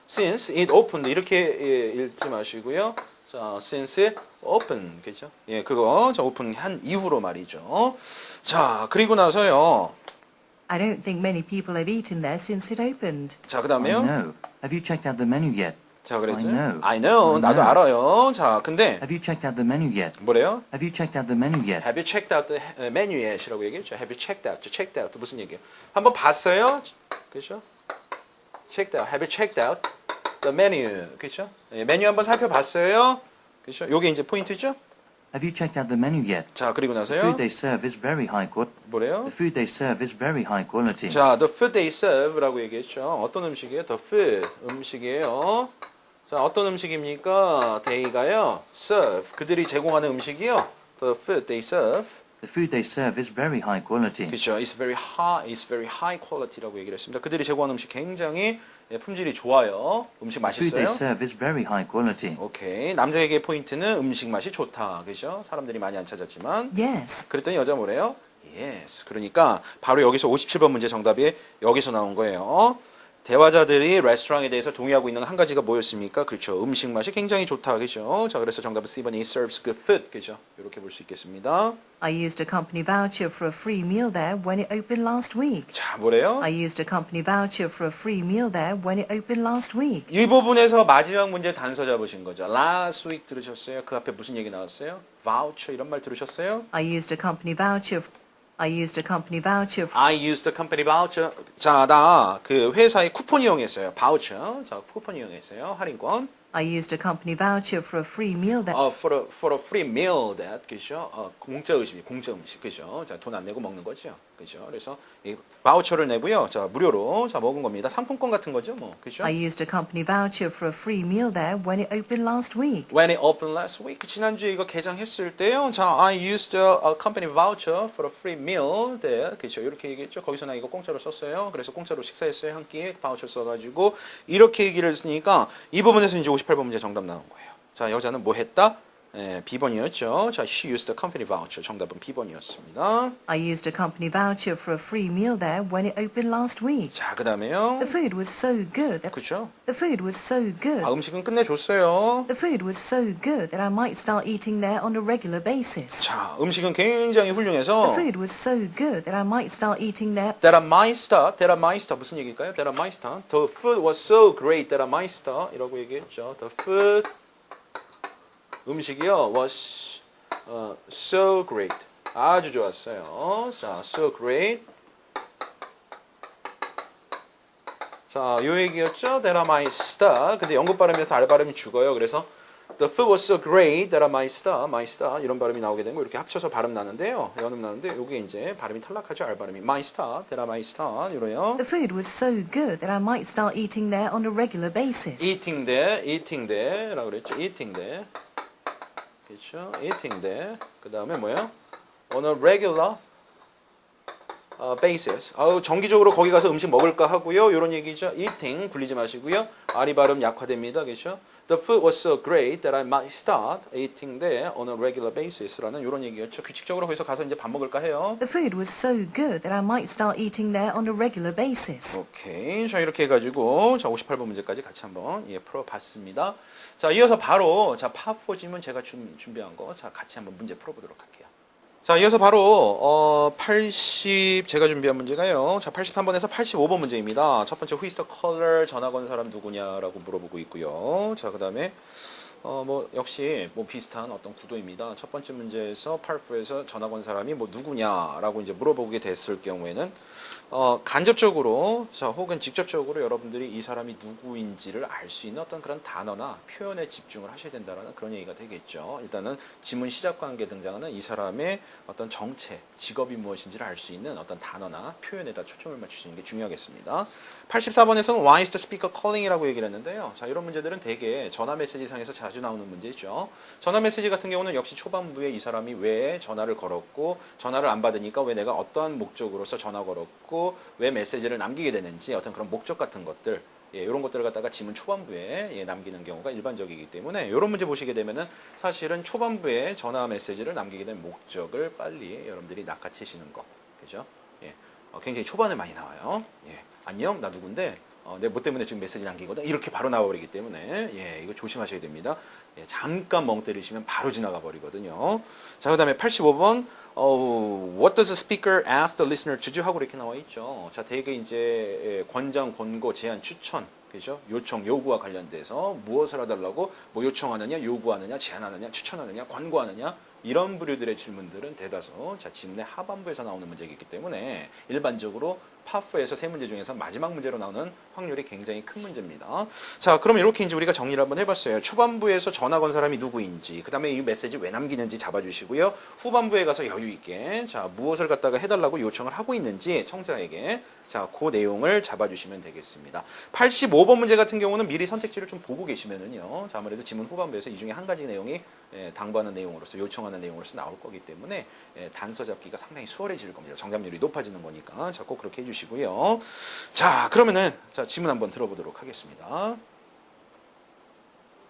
[SPEAKER 1] Since it opened 이렇게 읽지 마시고요. 자, since it opened 그죠? 예, 그거 자 오픈한 이후로 말이죠. 자, 그리고 나서요.
[SPEAKER 4] I don't think many people have eaten there since it opened.
[SPEAKER 1] 자,
[SPEAKER 5] I
[SPEAKER 1] 그다음에요.
[SPEAKER 5] know. Have you checked out the menu yet?
[SPEAKER 1] 자, 그랬죠.
[SPEAKER 5] I know.
[SPEAKER 1] 나도 알아요. 자, 근데
[SPEAKER 5] Have you checked out the menu yet?
[SPEAKER 1] 뭐래요?
[SPEAKER 5] Have you checked out the menu yet?
[SPEAKER 1] Have you checked out the menu yet이라고 얘기했죠. Have you checked out 무슨 얘기예요? 한번 봤어요? 그렇죠? checked out. Have you checked out the menu? 그렇죠? 예, 메뉴 한번 살펴봤어요? 그렇죠? 요게 이제 포인트죠?
[SPEAKER 5] Have you checked out the menu yet?
[SPEAKER 1] 자, 그리고
[SPEAKER 5] The
[SPEAKER 1] 나서요.
[SPEAKER 5] food they serve is very high quality.
[SPEAKER 1] 뭐래요?
[SPEAKER 5] The food they serve is very high quality.
[SPEAKER 1] 자, the food they serve라고 얘기했죠. 어떤 음식이에요? The food 음식이에요. 자, 어떤 음식입니까? they가요. serve 그들이 제공하는 음식이요. The food they serve.
[SPEAKER 5] The food they serve is very high quality.
[SPEAKER 1] 그렇죠. It's very high quality라고 얘기를 했습니다. 그들이 제공하는 음식 굉장히 품질이 좋아요. 음식
[SPEAKER 5] The food they
[SPEAKER 1] 맛있어요.
[SPEAKER 5] serve is very high quality.
[SPEAKER 1] 오케이. 남자에게 포인트는 음식 맛이 좋다. 그죠? 사람들이 많이 안 찾았지만
[SPEAKER 4] Yes.
[SPEAKER 1] 그랬더니 여자 뭐래요? Yes. 그러니까 바로 여기서 57번 문제 정답이 여기서 나온 거예요. 대화자들이 레스토랑에 대해서 동의하고 있는 한 가지가 뭐였습니까? 그렇죠. 음식 맛이 굉장히 좋다. 그죠? 자, 그래서 정답은 C번이 serves good food. 그죠? 이렇게 볼 수 있겠습니다.
[SPEAKER 4] I used a company voucher for a free meal there when it opened last week.
[SPEAKER 1] 자, 뭐래요?
[SPEAKER 4] I used a company voucher for a free meal there when it opened last week.
[SPEAKER 1] 이 부분에서 마지막 문제 단서 잡으신 거죠. Last week 들으셨어요? 그 앞에 무슨 얘기 나왔어요? Voucher 이런 말 들으셨어요?
[SPEAKER 4] I used a company voucher. I used a company voucher.
[SPEAKER 1] I used the company voucher. 자, 나 그 회사의 쿠폰 이용했어요. voucher. 자, 쿠폰 이용했어요. 할인권.
[SPEAKER 4] I used a company voucher for a free meal that
[SPEAKER 1] for a free meal that, 그죠? 공짜 음식, 그죠? 자, 돈 안 내고 먹는 거죠, 그죠? 그래서 이 바우처를 내고요, 자, 무료로 자 먹은 겁니다. 상품권 같은 거죠, 뭐, 그죠?
[SPEAKER 4] I used a company voucher for a free meal there when it opened last week.
[SPEAKER 1] When it opened last week, 지난주에 이거 개장했을 때요, 자, I used a company voucher for a free meal there, 그죠? 이렇게 얘기했죠. 거기서 나 이거 공짜로 썼어요. 그래서 공짜로 식사했어요, 한 끼 바우처 써가지고 이렇게 얘기를 했으니까 이 부분에서 이제 58번 문제 정답 나온 거예요. 자, 여자는 뭐 했다? B번이었죠. 자, she used a company voucher. 정답은 B번이었습니다.
[SPEAKER 4] I used a company voucher for a free meal there when it opened last week.
[SPEAKER 1] 자, 그 다음에요.
[SPEAKER 4] The food was so good that
[SPEAKER 1] 그쵸?
[SPEAKER 4] the food was so good.
[SPEAKER 1] 음식은 끝내줬어요.
[SPEAKER 4] The food was so good that I might start eating there on a regular basis.
[SPEAKER 1] 자, 음식은 굉장히
[SPEAKER 4] The
[SPEAKER 1] 훌륭해서
[SPEAKER 4] food was so good that I might start eating there.
[SPEAKER 1] that I might start 무슨 얘기일까요? That I might start. The food was so great that I might start 이라고 얘기했죠. The food 음식이요 was so great 아주 좋았어요. 자, so great. 자, 요 얘기였죠. That I might start. 근데 영국 발음이라서 R 발음이 죽어요. 그래서 the food was so great that I might start 이런 발음이 나오게 되고 이렇게 합쳐서 발음 나는데요. 연음 나는데 요게 이제 발음이 탈락하죠. R 발음이 might start, that I might start 이래요.
[SPEAKER 4] The food was so good that I might start eating there on a regular basis.
[SPEAKER 1] eating there라고 그랬죠. eating there. 그렇죠? eating there. 그다음에 뭐예요? on a regular basis. 정기적으로 거기 가서 음식 먹을까 하고요. 이런 얘기죠. eating 굴리지 마시고요. R이 발음 약화됩니다. 그렇죠? The food was so great that I might start eating there on a regular basis라는 이런 얘기였죠. 규칙적으로 거기서 가서 이제 밥 먹을까 해요.
[SPEAKER 4] The food was so good that I might start eating there on a regular basis.
[SPEAKER 1] 오케이. 자, 이렇게 해가지고 자 58번 문제까지 같이 한번 풀어봤습니다. 자, 이어서 바로 자 파4 질문 제가 준비한 거 자 같이 한번 문제 풀어보도록 할게요. 자, 이어서 바로 80 제가 준비한 문제가요. 자, 83번에서 85번 문제입니다. 첫 번째 Who is the caller? 전화 건 사람 누구냐라고 물어보고 있고요. 자, 그다음에 뭐 역시 뭐 비슷한 어떤 구도입니다. 첫 번째 문제에서 팔프에서 전화 건 사람이 뭐 누구냐라고 이제 물어보게 됐을 경우에는 간접적으로 자 혹은 직접적으로 여러분들이 이 사람이 누구인지를 알 수 있는 어떤 그런 단어나 표현에 집중을 하셔야 된다라는 그런 얘기가 되겠죠. 일단은 지문 시작과 함께 등장하는 이 사람의 어떤 정체, 직업이 무엇인지를 알 수 있는 어떤 단어나 표현에다 초점을 맞추시는 게 중요하겠습니다. 84번에서는 Why is the speaker calling이라고 얘기를 했는데요. 자, 이런 문제들은 대개 전화 메시지상에서 자주 나오는 문제죠. 전화 메시지 같은 경우는 역시 초반부에 이 사람이 왜 전화를 걸었고 전화를 안 받으니까 왜 내가 어떠한 목적으로서 전화 걸었고 왜 메시지를 남기게 되는지 어떤 그런 목적 같은 것들 이런 것들을 갖다가 지문 초반부에 남기는 경우가 일반적이기 때문에 이런 문제 보시게 되면은 사실은 초반부에 전화 메시지를 남기게 된 목적을 빨리 여러분들이 낚아채시는 거, 그죠? 굉장히 초반에 많이 나와요. 안녕, 나 누군데 내 뭐 때문에 지금 메시지 남기거든. 이렇게 바로 나와버리기 때문에 이거 조심하셔야 됩니다. 잠깐 멍 때리시면 바로 지나가 버리거든요. 자, 그다음에 85번 What does the speaker ask the listener to do? 하고 이렇게 나와 있죠. 자, 대개 이제 권장, 권고, 제안, 추천, 그죠? 요청, 요구와 관련돼서 무엇을 해달라고 뭐 요청하느냐, 요구하느냐, 제안하느냐, 추천하느냐, 권고하느냐 이런 부류들의 질문들은 대다수 자 지문의 하반부에서 나오는 문제이기 때문에 일반적으로 파4에서 세 문제 중에서 마지막 문제로 나오는 확률이 굉장히 큰 문제입니다. 자, 그럼 이렇게 이제 우리가 정리를 한번 해봤어요. 초반부에서 전화 건 사람이 누구인지, 그 다음에 이 메시지 왜 남기는지 잡아주시고요. 후반부에 가서 여유 있게 자 무엇을 갖다가 해달라고 요청을 하고 있는지 청자에게 자 그 내용을 잡아주시면 되겠습니다. 85번 문제 같은 경우는 미리 선택지를 좀 보고 계시면은요. 자, 아무래도 지문 후반부에서 이 중에 한 가지 내용이 당부하는 내용으로서 요청하는 내용으로서 나올 거기 때문에 단서 잡기가 상당히 수월해질 겁니다. 정답률이 높아지는 거니까 자 꼭 그렇게 해주시고요. 자, 그러면은 자 지문 한번 들어보도록 하겠습니다.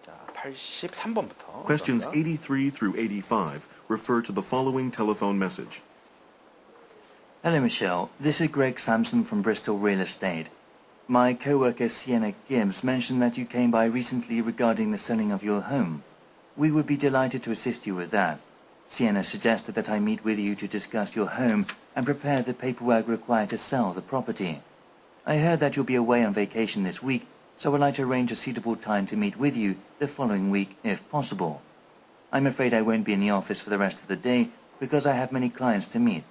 [SPEAKER 1] 자, 83번부터.
[SPEAKER 2] Questions 83 through 85 refer to the following telephone message.
[SPEAKER 5] Hello, Michelle. This is Greg Sampson from Bristol Real Estate. My co-worker Sienna Gibbs mentioned that you came by recently regarding the selling of your home. We would be delighted to assist you with that. Sienna suggested that I meet with you to discuss your home and prepare the paperwork required to sell the property. I heard that you'll be away on vacation this week, so I'd like to arrange a suitable time to meet with you the following week, if possible. I'm afraid I won't be in the office for the rest of the day because I have many clients to meet,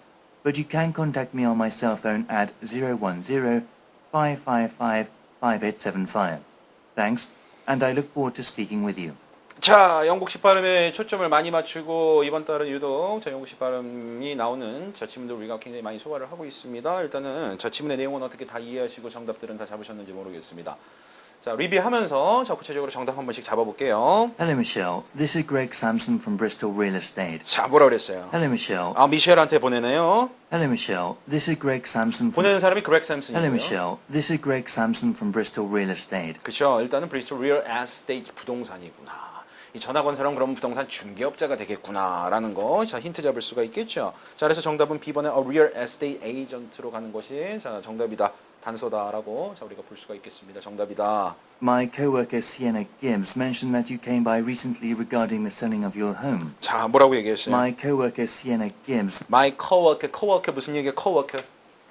[SPEAKER 5] but you can contact me on my cell phone at 010-555-5875. Thanks. and I look forward to speaking with you.
[SPEAKER 1] 자, 영국식 발음에 초점을 많이 맞추고 이번 달은 유독 자, 영국식 발음이 나오는 자, 지문들 우리가 굉장히 많이 소화를 하고 있습니다. 일단은 자, 지문의 내용은 어떻게 다 이해하시고 정답들은 다 잡으셨는지 모르겠습니다. 자, 리뷰하면서 자, 구체적으로 정답 한 번씩 잡아볼게요.
[SPEAKER 5] Hello, Michelle. This is Greg Sampson from Bristol Real Estate.
[SPEAKER 1] 자, 뭐라 그랬어요?
[SPEAKER 5] Hello, Michelle.
[SPEAKER 1] 아, 미셸한테 보내네요.
[SPEAKER 5] Hello, Michelle. This is Greg Sampson from...
[SPEAKER 1] 보내는 사람이 그렉
[SPEAKER 5] Hello,
[SPEAKER 1] 샘슨이고요.
[SPEAKER 5] Michelle. This is Greg Sampson from Bristol Real Estate.
[SPEAKER 1] 그렇죠. 일단은 브리스톨 리얼 에스테이트 부동산이구나. 이 전화 건설은 그럼 부동산 중개업자가 되겠구나라는 거, 자 힌트 잡을 수가 있겠죠. 자 그래서 정답은 B번의 A Real Estate Agent로 가는 것이 자 정답이다, 단서다라고 자 우리가 볼 수가 있겠습니다. 정답이다.
[SPEAKER 5] My coworker Sienna Gibbs mentioned that you came by recently regarding the selling of your home.
[SPEAKER 1] 자 뭐라고 얘기했어요?
[SPEAKER 5] My coworker Sienna Gibbs.
[SPEAKER 1] My coworker 무슨 얘기야? coworker.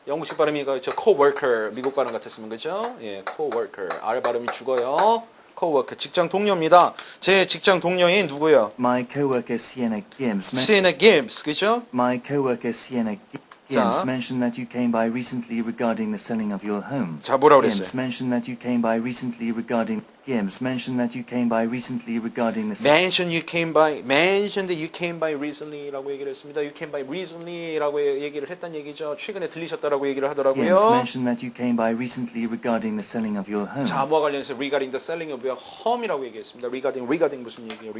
[SPEAKER 1] 영국식 발음이 저 coworker 미국 발음 같았으면 그죠? 예, coworker R 발음이 죽어요. coworker 직장 동료입니다. 제 직장 동료인 누구요?
[SPEAKER 5] My coworker Sienna Gibbs.
[SPEAKER 1] Sienna Gibbs 그죠?
[SPEAKER 5] My coworker Sienna Gibbs
[SPEAKER 1] 자.
[SPEAKER 5] mentioned that you came by recently regarding the selling of your home.
[SPEAKER 1] 자 뭐라고
[SPEAKER 5] Gibbs
[SPEAKER 1] 그랬어요?
[SPEAKER 5] mentioned that you came by recently regarding Gibbs mentioned that you came by recently regarding the
[SPEAKER 1] mentioned that you came by recently라고 얘기를 했습니다. You came by recently라고 얘기를 했단 얘기죠. 최근에 들리셨다라고 얘기를
[SPEAKER 5] Gibbs
[SPEAKER 1] 하더라고요.
[SPEAKER 5] mentioned that you came by recently regarding the selling of your home.
[SPEAKER 1] 자, 뭐와 관련해서 regarding the selling of your home이라고 얘기했습니다. regarding 무슨 얘기예요?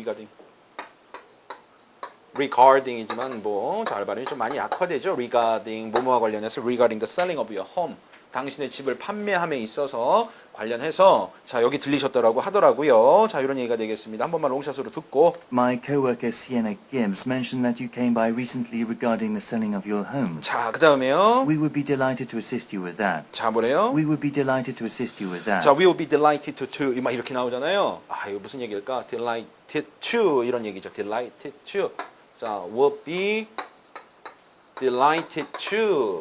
[SPEAKER 1] regarding이지만 잘 발음이 좀 많이 약화되죠. regarding 뭐뭐와 관련해서 regarding the selling of your home. 당신의 집을 판매함에 있어서 관련해서 자 여기 들리셨더라고 하더라고요. 자 이런 얘기가 되겠습니다. 한 번만 롱샷으로 듣고
[SPEAKER 5] My coworker Sienna Gibbs mentioned that you came by recently regarding the selling of your home.
[SPEAKER 1] 자 그다음에요.
[SPEAKER 5] We would be delighted to assist you with that.
[SPEAKER 1] 자 뭐래요?
[SPEAKER 5] We would be delighted to assist you with that.
[SPEAKER 1] 자, we will be delighted to 막 이렇게 나오잖아요. 아, 이거 무슨 얘기일까? delighted to 이런 얘기죠. delighted to. 자, will be delighted to.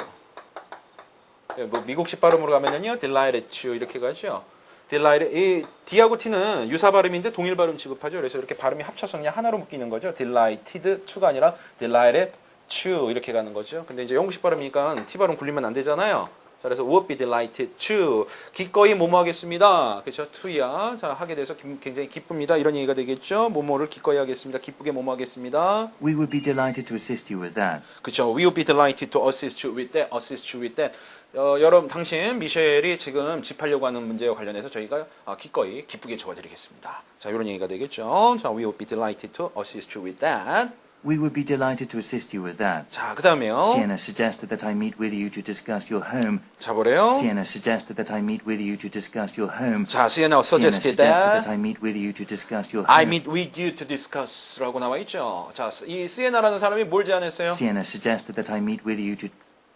[SPEAKER 1] 뭐 미국식 발음으로 가면은요, delighted to 이렇게 가죠. delighted 이 D하고 T는 유사 발음인데 동일 발음 취급하죠. 그래서 이렇게 발음이 합쳐서 그냥 하나로 묶이는 거죠. delighted to가 아니라 delighted to 이렇게 가는 거죠. 근데 이제 영국식 발음이니까 T 발음 굴리면 안 되잖아요. 자, 그래서 would be delighted to 기꺼이 뭐뭐 하겠습니다. 그렇죠? to야. 자, 하게 돼서 굉장히 기쁩니다. 이런 얘기가 되겠죠. 뭐뭐를 기꺼이 하겠습니다. 기쁘게 뭐뭐 하겠습니다.
[SPEAKER 5] We would be delighted to assist you with that.
[SPEAKER 1] 그렇죠. We would be delighted to assist you with that. assist you with that. 여러분, 당신 미셸이 지금 집하려고 하는 문제와 관련해서 저희가 기꺼이 기쁘게 도와드리겠습니다. 자, 이런 얘기가 되겠죠. 자, we would be delighted to assist you with that.
[SPEAKER 5] We would be delighted to assist you with that.
[SPEAKER 1] 자, 그 다음에요.
[SPEAKER 5] Sienna suggested that I meet with you to discuss your home.
[SPEAKER 1] 자, 뭐래요?
[SPEAKER 5] Sienna suggested that I meet with you to discuss your home.
[SPEAKER 1] 자, Sienna suggested
[SPEAKER 5] that
[SPEAKER 1] that
[SPEAKER 5] I meet with you to discuss your home.
[SPEAKER 1] I meet with you to discuss라고 나와 있죠. 자, 이 Sienna라는 사람이 뭘 제안했어요?
[SPEAKER 5] Sienna suggested that I meet with you to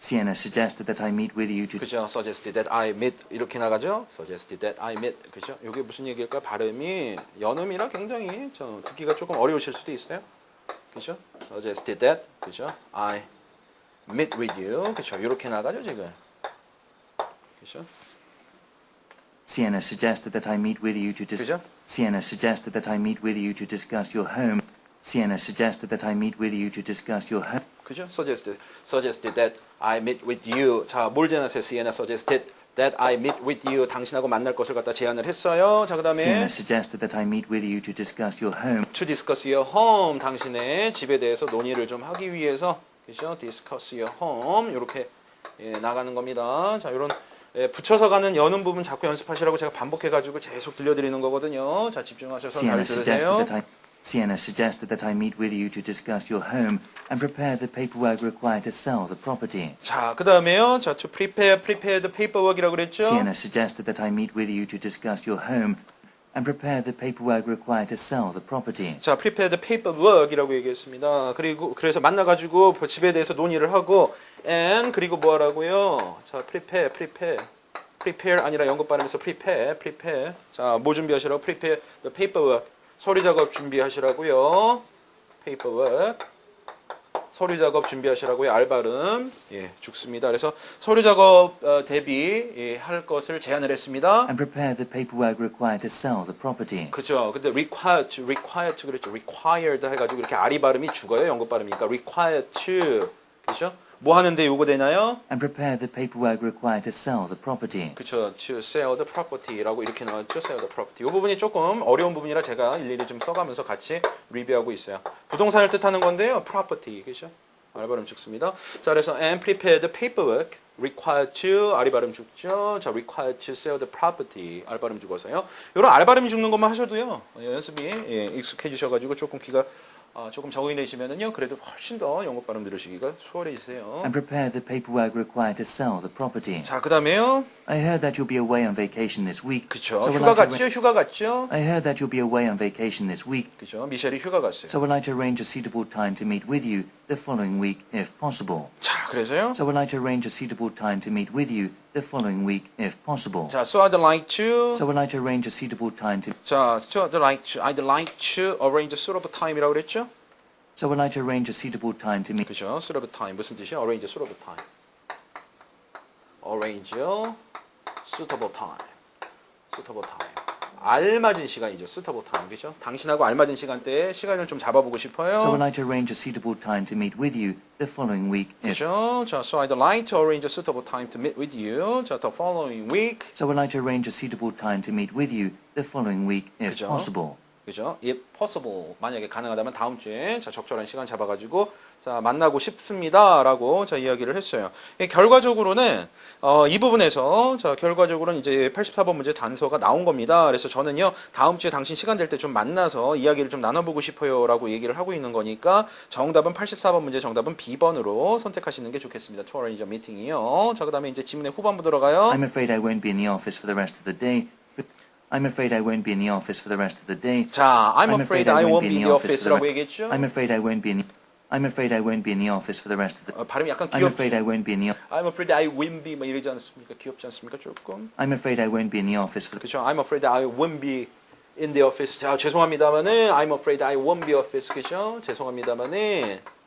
[SPEAKER 5] Sienna suggested that I meet with you to
[SPEAKER 1] 그죠? suggested that I meet 이렇게 나가죠? suggested that I meet 그죠? 이게 무슨 얘기일까? 발음이 연음이라 굉장히 듣기가 조금 어려우실 수도 있어요. 그죠? suggested that 그죠? I meet with you 그죠? 이렇게 나가죠 지금. 그죠?
[SPEAKER 5] Sienna suggested that I meet with you to
[SPEAKER 1] 그죠?
[SPEAKER 5] Sienna suggested that I meet with you to discuss your home. Sienna suggested that I meet with you to discuss your home.
[SPEAKER 1] 그죠? suggested that I meet with you. 자, 뭘 제안하세요? Sienna suggested that I meet with you. 당신하고 만날 것을 갖다 제안을 했어요. 자, 그다음에
[SPEAKER 5] Sienna suggested that I meet with you to discuss your home.
[SPEAKER 1] to discuss your home. 당신의 집에 대해서 논의를 좀 하기 위해서 그죠? discuss your home. 이렇게 나가는 겁니다. 자, 이런 붙여서 가는 여는 부분 자꾸 연습하시라고 제가 반복해 가지고 계속 들려드리는 거거든요. 자, 집중하셔서 잘 들으세요.
[SPEAKER 5] Sienna suggested that I meet with you to discuss your home and prepare the paperwork required to sell the property.
[SPEAKER 1] 자, 그다음에요. 자, to prepare the paperwork이라고 그랬죠?
[SPEAKER 5] Sienna suggested that I meet with you to discuss your home and prepare the paperwork required to sell the property.
[SPEAKER 1] 자, prepare the paperwork이라고 얘기했습니다. 그리고 그래서 만나 가지고 집에 대해서 논의를 하고 and 그리고 뭐 하라고요? 자, prepare 아니라 영국 발음에서 prepare. 자, 뭐 준비하시라고? prepare the paperwork. 서류 작업 준비하시라고요. paperwork. 서류 작업 준비하시라고요. 알 발음. 예, 죽습니다. 그래서 서류 작업 대비 할 것을 제안을 했습니다.
[SPEAKER 5] And prepare the paperwork required to sell the property.
[SPEAKER 1] 그죠. 근데 required to 그랬죠. required 해가지고 이렇게 아리 발음이 죽어요. 영국 발음이니까 required to. 그죠? 뭐 하는데 요거 되나요?
[SPEAKER 5] and prepare the paperwork required to sell the property.
[SPEAKER 1] 그쵸. To sell the property라고 이렇게 나왔죠. sell the property. 이 부분이 조금 어려운 부분이라 제가 일일이 좀 써가면서 같이 리뷰하고 있어요. 부동산을 뜻하는 건데요. property. 그죠? 아래 발음 죽습니다. 자, 그래서 and prepare the paperwork required to 아래 발음 죽죠. 자, required to sell the property. 아래 발음 죽어서요. 이런 아래 발음이 죽는 것만 하셔도요. 연습이 익숙해지셔가지고 조금 귀가 조금 적응이 되시면은요. 그래도 훨씬 더 영어 발음 들으시기가 수월해지세요.
[SPEAKER 5] And prepare the paperwork required to sell the property.
[SPEAKER 1] 자, 그 다음에요.
[SPEAKER 5] I heard that you'll be away on vacation this week.
[SPEAKER 1] 그쵸.
[SPEAKER 5] So would
[SPEAKER 1] 휴가
[SPEAKER 5] like to
[SPEAKER 1] 갔죠? 휴가 갔죠?
[SPEAKER 5] I heard that you'll be away on vacation this week.
[SPEAKER 1] 그죠. 미셸이 휴가 갔어요.
[SPEAKER 5] So would like to arrange a suitable time to meet with you the following week if possible.
[SPEAKER 1] 자, 그래서요.
[SPEAKER 5] So would like to arrange a suitable time to meet with you the following week if possible.
[SPEAKER 1] 자, so I'd like to.
[SPEAKER 5] So would like to arrange a suitable time to
[SPEAKER 1] 자, so I'd like to arrange a suitable time이라고 그랬죠?
[SPEAKER 5] So would like to arrange a suitable time to meet
[SPEAKER 1] 그죠. suitable time 무슨 뜻이야? arrange a suitable time. arrange a suitable time. suitable time. 알맞은 시간이죠. suitable time. 그죠? 당신하고 알맞은 시간대에 시간을 좀 잡아보고 싶어요.
[SPEAKER 5] So would like to arrange a suitable time to meet with you the following week if
[SPEAKER 1] 그죠? 자, so I'd like to arrange a suitable time to meet with you. 자, the following week.
[SPEAKER 5] So would like to arrange a suitable time to meet with you the following week if
[SPEAKER 1] 그죠?
[SPEAKER 5] possible.
[SPEAKER 1] 그죠? If possible. 만약에 가능하다면 다음 주에 자, 적절한 시간 잡아가지고 자, 만나고 싶습니다라고 자, 이야기를 했어요. 결과적으로는 이 부분에서 자, 결과적으로는 이제 84번 문제 단서가 나온 겁니다. 그래서 저는요 다음 주에 당신 시간 될 때 좀 만나서 이야기를 좀 나눠보고 싶어요라고 얘기를 하고 있는 거니까 정답은 84번 문제 정답은 B번으로 선택하시는 게 좋겠습니다. To arrange a meeting이요. 자, 그다음에 이제 지문의 후반부 들어가요.
[SPEAKER 5] I'm afraid I won't be in the office for the rest of the day. I'm afraid I won't be in the office for the rest of the day.
[SPEAKER 1] 자, I'm afraid I won't be in the office라고 얘기했죠.
[SPEAKER 5] I'm afraid I won't be in the office for the rest of the
[SPEAKER 1] 발음이 약간
[SPEAKER 5] I'm afraid I won't be in the
[SPEAKER 1] I'm afraid I won't be 뭐 이러지 않습니까? 귀엽지 않습니까? 조금.
[SPEAKER 5] I'm afraid I won't be in the office for the
[SPEAKER 1] 그죠? I'm afraid I won't be in the office. 자, 죄송합니다만은 I'm afraid I won't be office. 그죠? 죄송합니다만은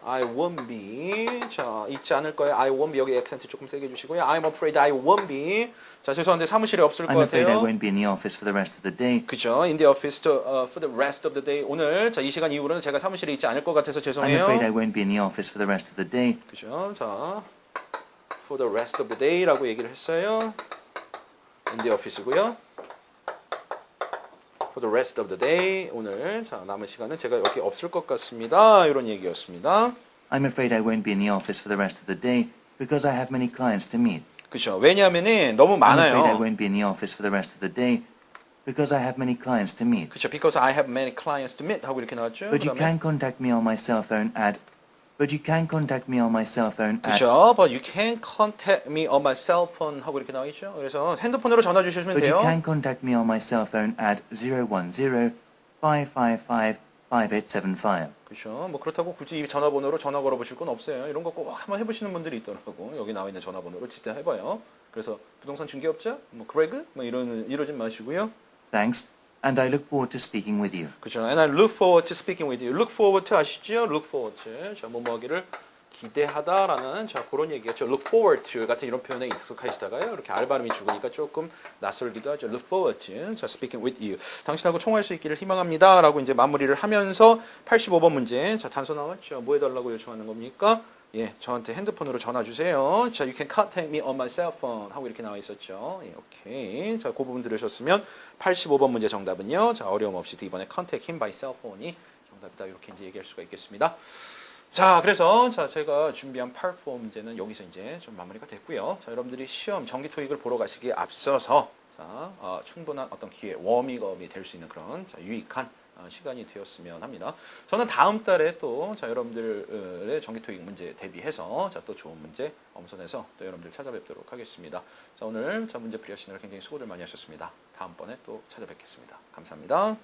[SPEAKER 1] I won't be. 자, 있지 않을 거예요. I won't be. 여기 액센트 조금 세게 해주시고요. I'm afraid I won't be. 자, 죄송한데 사무실에 없을 것
[SPEAKER 5] I'm afraid I
[SPEAKER 1] 같아요.
[SPEAKER 5] won't be in the office for the rest of the day.
[SPEAKER 1] 그죠? In the office for the rest of the day. 오늘 자, 이 시간 이후로는 제가 사무실에 있지 않을 것 같아서
[SPEAKER 5] I'm
[SPEAKER 1] 죄송해요.
[SPEAKER 5] afraid I won't be in the office for the rest of the day.
[SPEAKER 1] 그죠? 자, for the rest of the day라고 얘기를 했어요. In the office고요. For the rest of the day. 오늘 자, 남은 시간은 제가 여기 없을 것 같습니다. 이런 얘기였습니다.
[SPEAKER 5] I'm afraid I won't be in the office for the rest of the day because I have many clients to meet.
[SPEAKER 1] 그죠? 왜냐하면은 너무
[SPEAKER 5] I'm afraid I
[SPEAKER 1] 많아요.
[SPEAKER 5] won't be in the office for the rest of the day because I have many clients to meet.
[SPEAKER 1] 그죠? Because I have many clients to meet 하고 이렇게 나왔죠.
[SPEAKER 5] But you
[SPEAKER 1] 그다음에
[SPEAKER 5] can contact me on my cell phone at But you can contact me on my cell phone at
[SPEAKER 1] 그죠? But you can contact me on my cell phone 하고 이렇게 나와 있죠. 그래서 핸드폰으로 전화 주시면
[SPEAKER 5] But you
[SPEAKER 1] 돼요.
[SPEAKER 5] can contact me on my cell phone at 010-555-5875.
[SPEAKER 1] 그죠? 뭐 그렇다고 굳이 이 전화번호로 전화 걸어보실 건 없어요. 이런 거 꼭 한번 해보시는 분들이 있더라고. 여기 나와 있는 전화번호로 진짜 해봐요. 그래서 부동산 중개업자, 뭐 그레그, 뭐 이러진 마시고요.
[SPEAKER 5] Thanks, and I look forward to speaking with you.
[SPEAKER 1] 그죠? And I look forward to speaking with you. Look forward to 아시죠? Look forward to. 자, 뭐뭐 하기를 기대하다라는 자 그런 얘기였죠. Look forward to 같은 이런 표현에 익숙하시다가요. 이렇게 알 발음이 죽으니까 조금 낯설기도 하죠. Look forward to. 자, speaking with you. 당신하고 통화할 수 있기를 희망합니다라고 이제 마무리를 하면서 85번 문제. 자, 단서 나왔죠. 뭐 해달라고 요청하는 겁니까? 예, 저한테 핸드폰으로 전화 주세요. 자, you can contact me on my cell phone 하고 이렇게 나와 있었죠. 예, 오케이. 자, 그 부분 들으셨으면 85번 문제 정답은요. 자, 어려움 없이 이번에 contact him by cell phone이 정답이다. 이렇게 이제 얘기할 수가 있겠습니다. 자, 그래서 자, 제가 준비한 Part 4 문제는 여기서 이제 좀 마무리가 됐고요. 자, 여러분들이 시험 정기 토익을 보러 가시기에 앞서서 자, 충분한 어떤 기회, 워밍업이 될 수 있는 그런 자, 유익한 시간이 되었으면 합니다. 저는 다음 달에 또 자, 여러분들의 정기 토익 문제 대비해서 자, 또 좋은 문제 엄선해서 또 여러분들 찾아뵙도록 하겠습니다. 자, 오늘 자, 문제 풀이하시느라 굉장히 수고들 많이 하셨습니다. 다음번에 또 찾아뵙겠습니다. 감사합니다.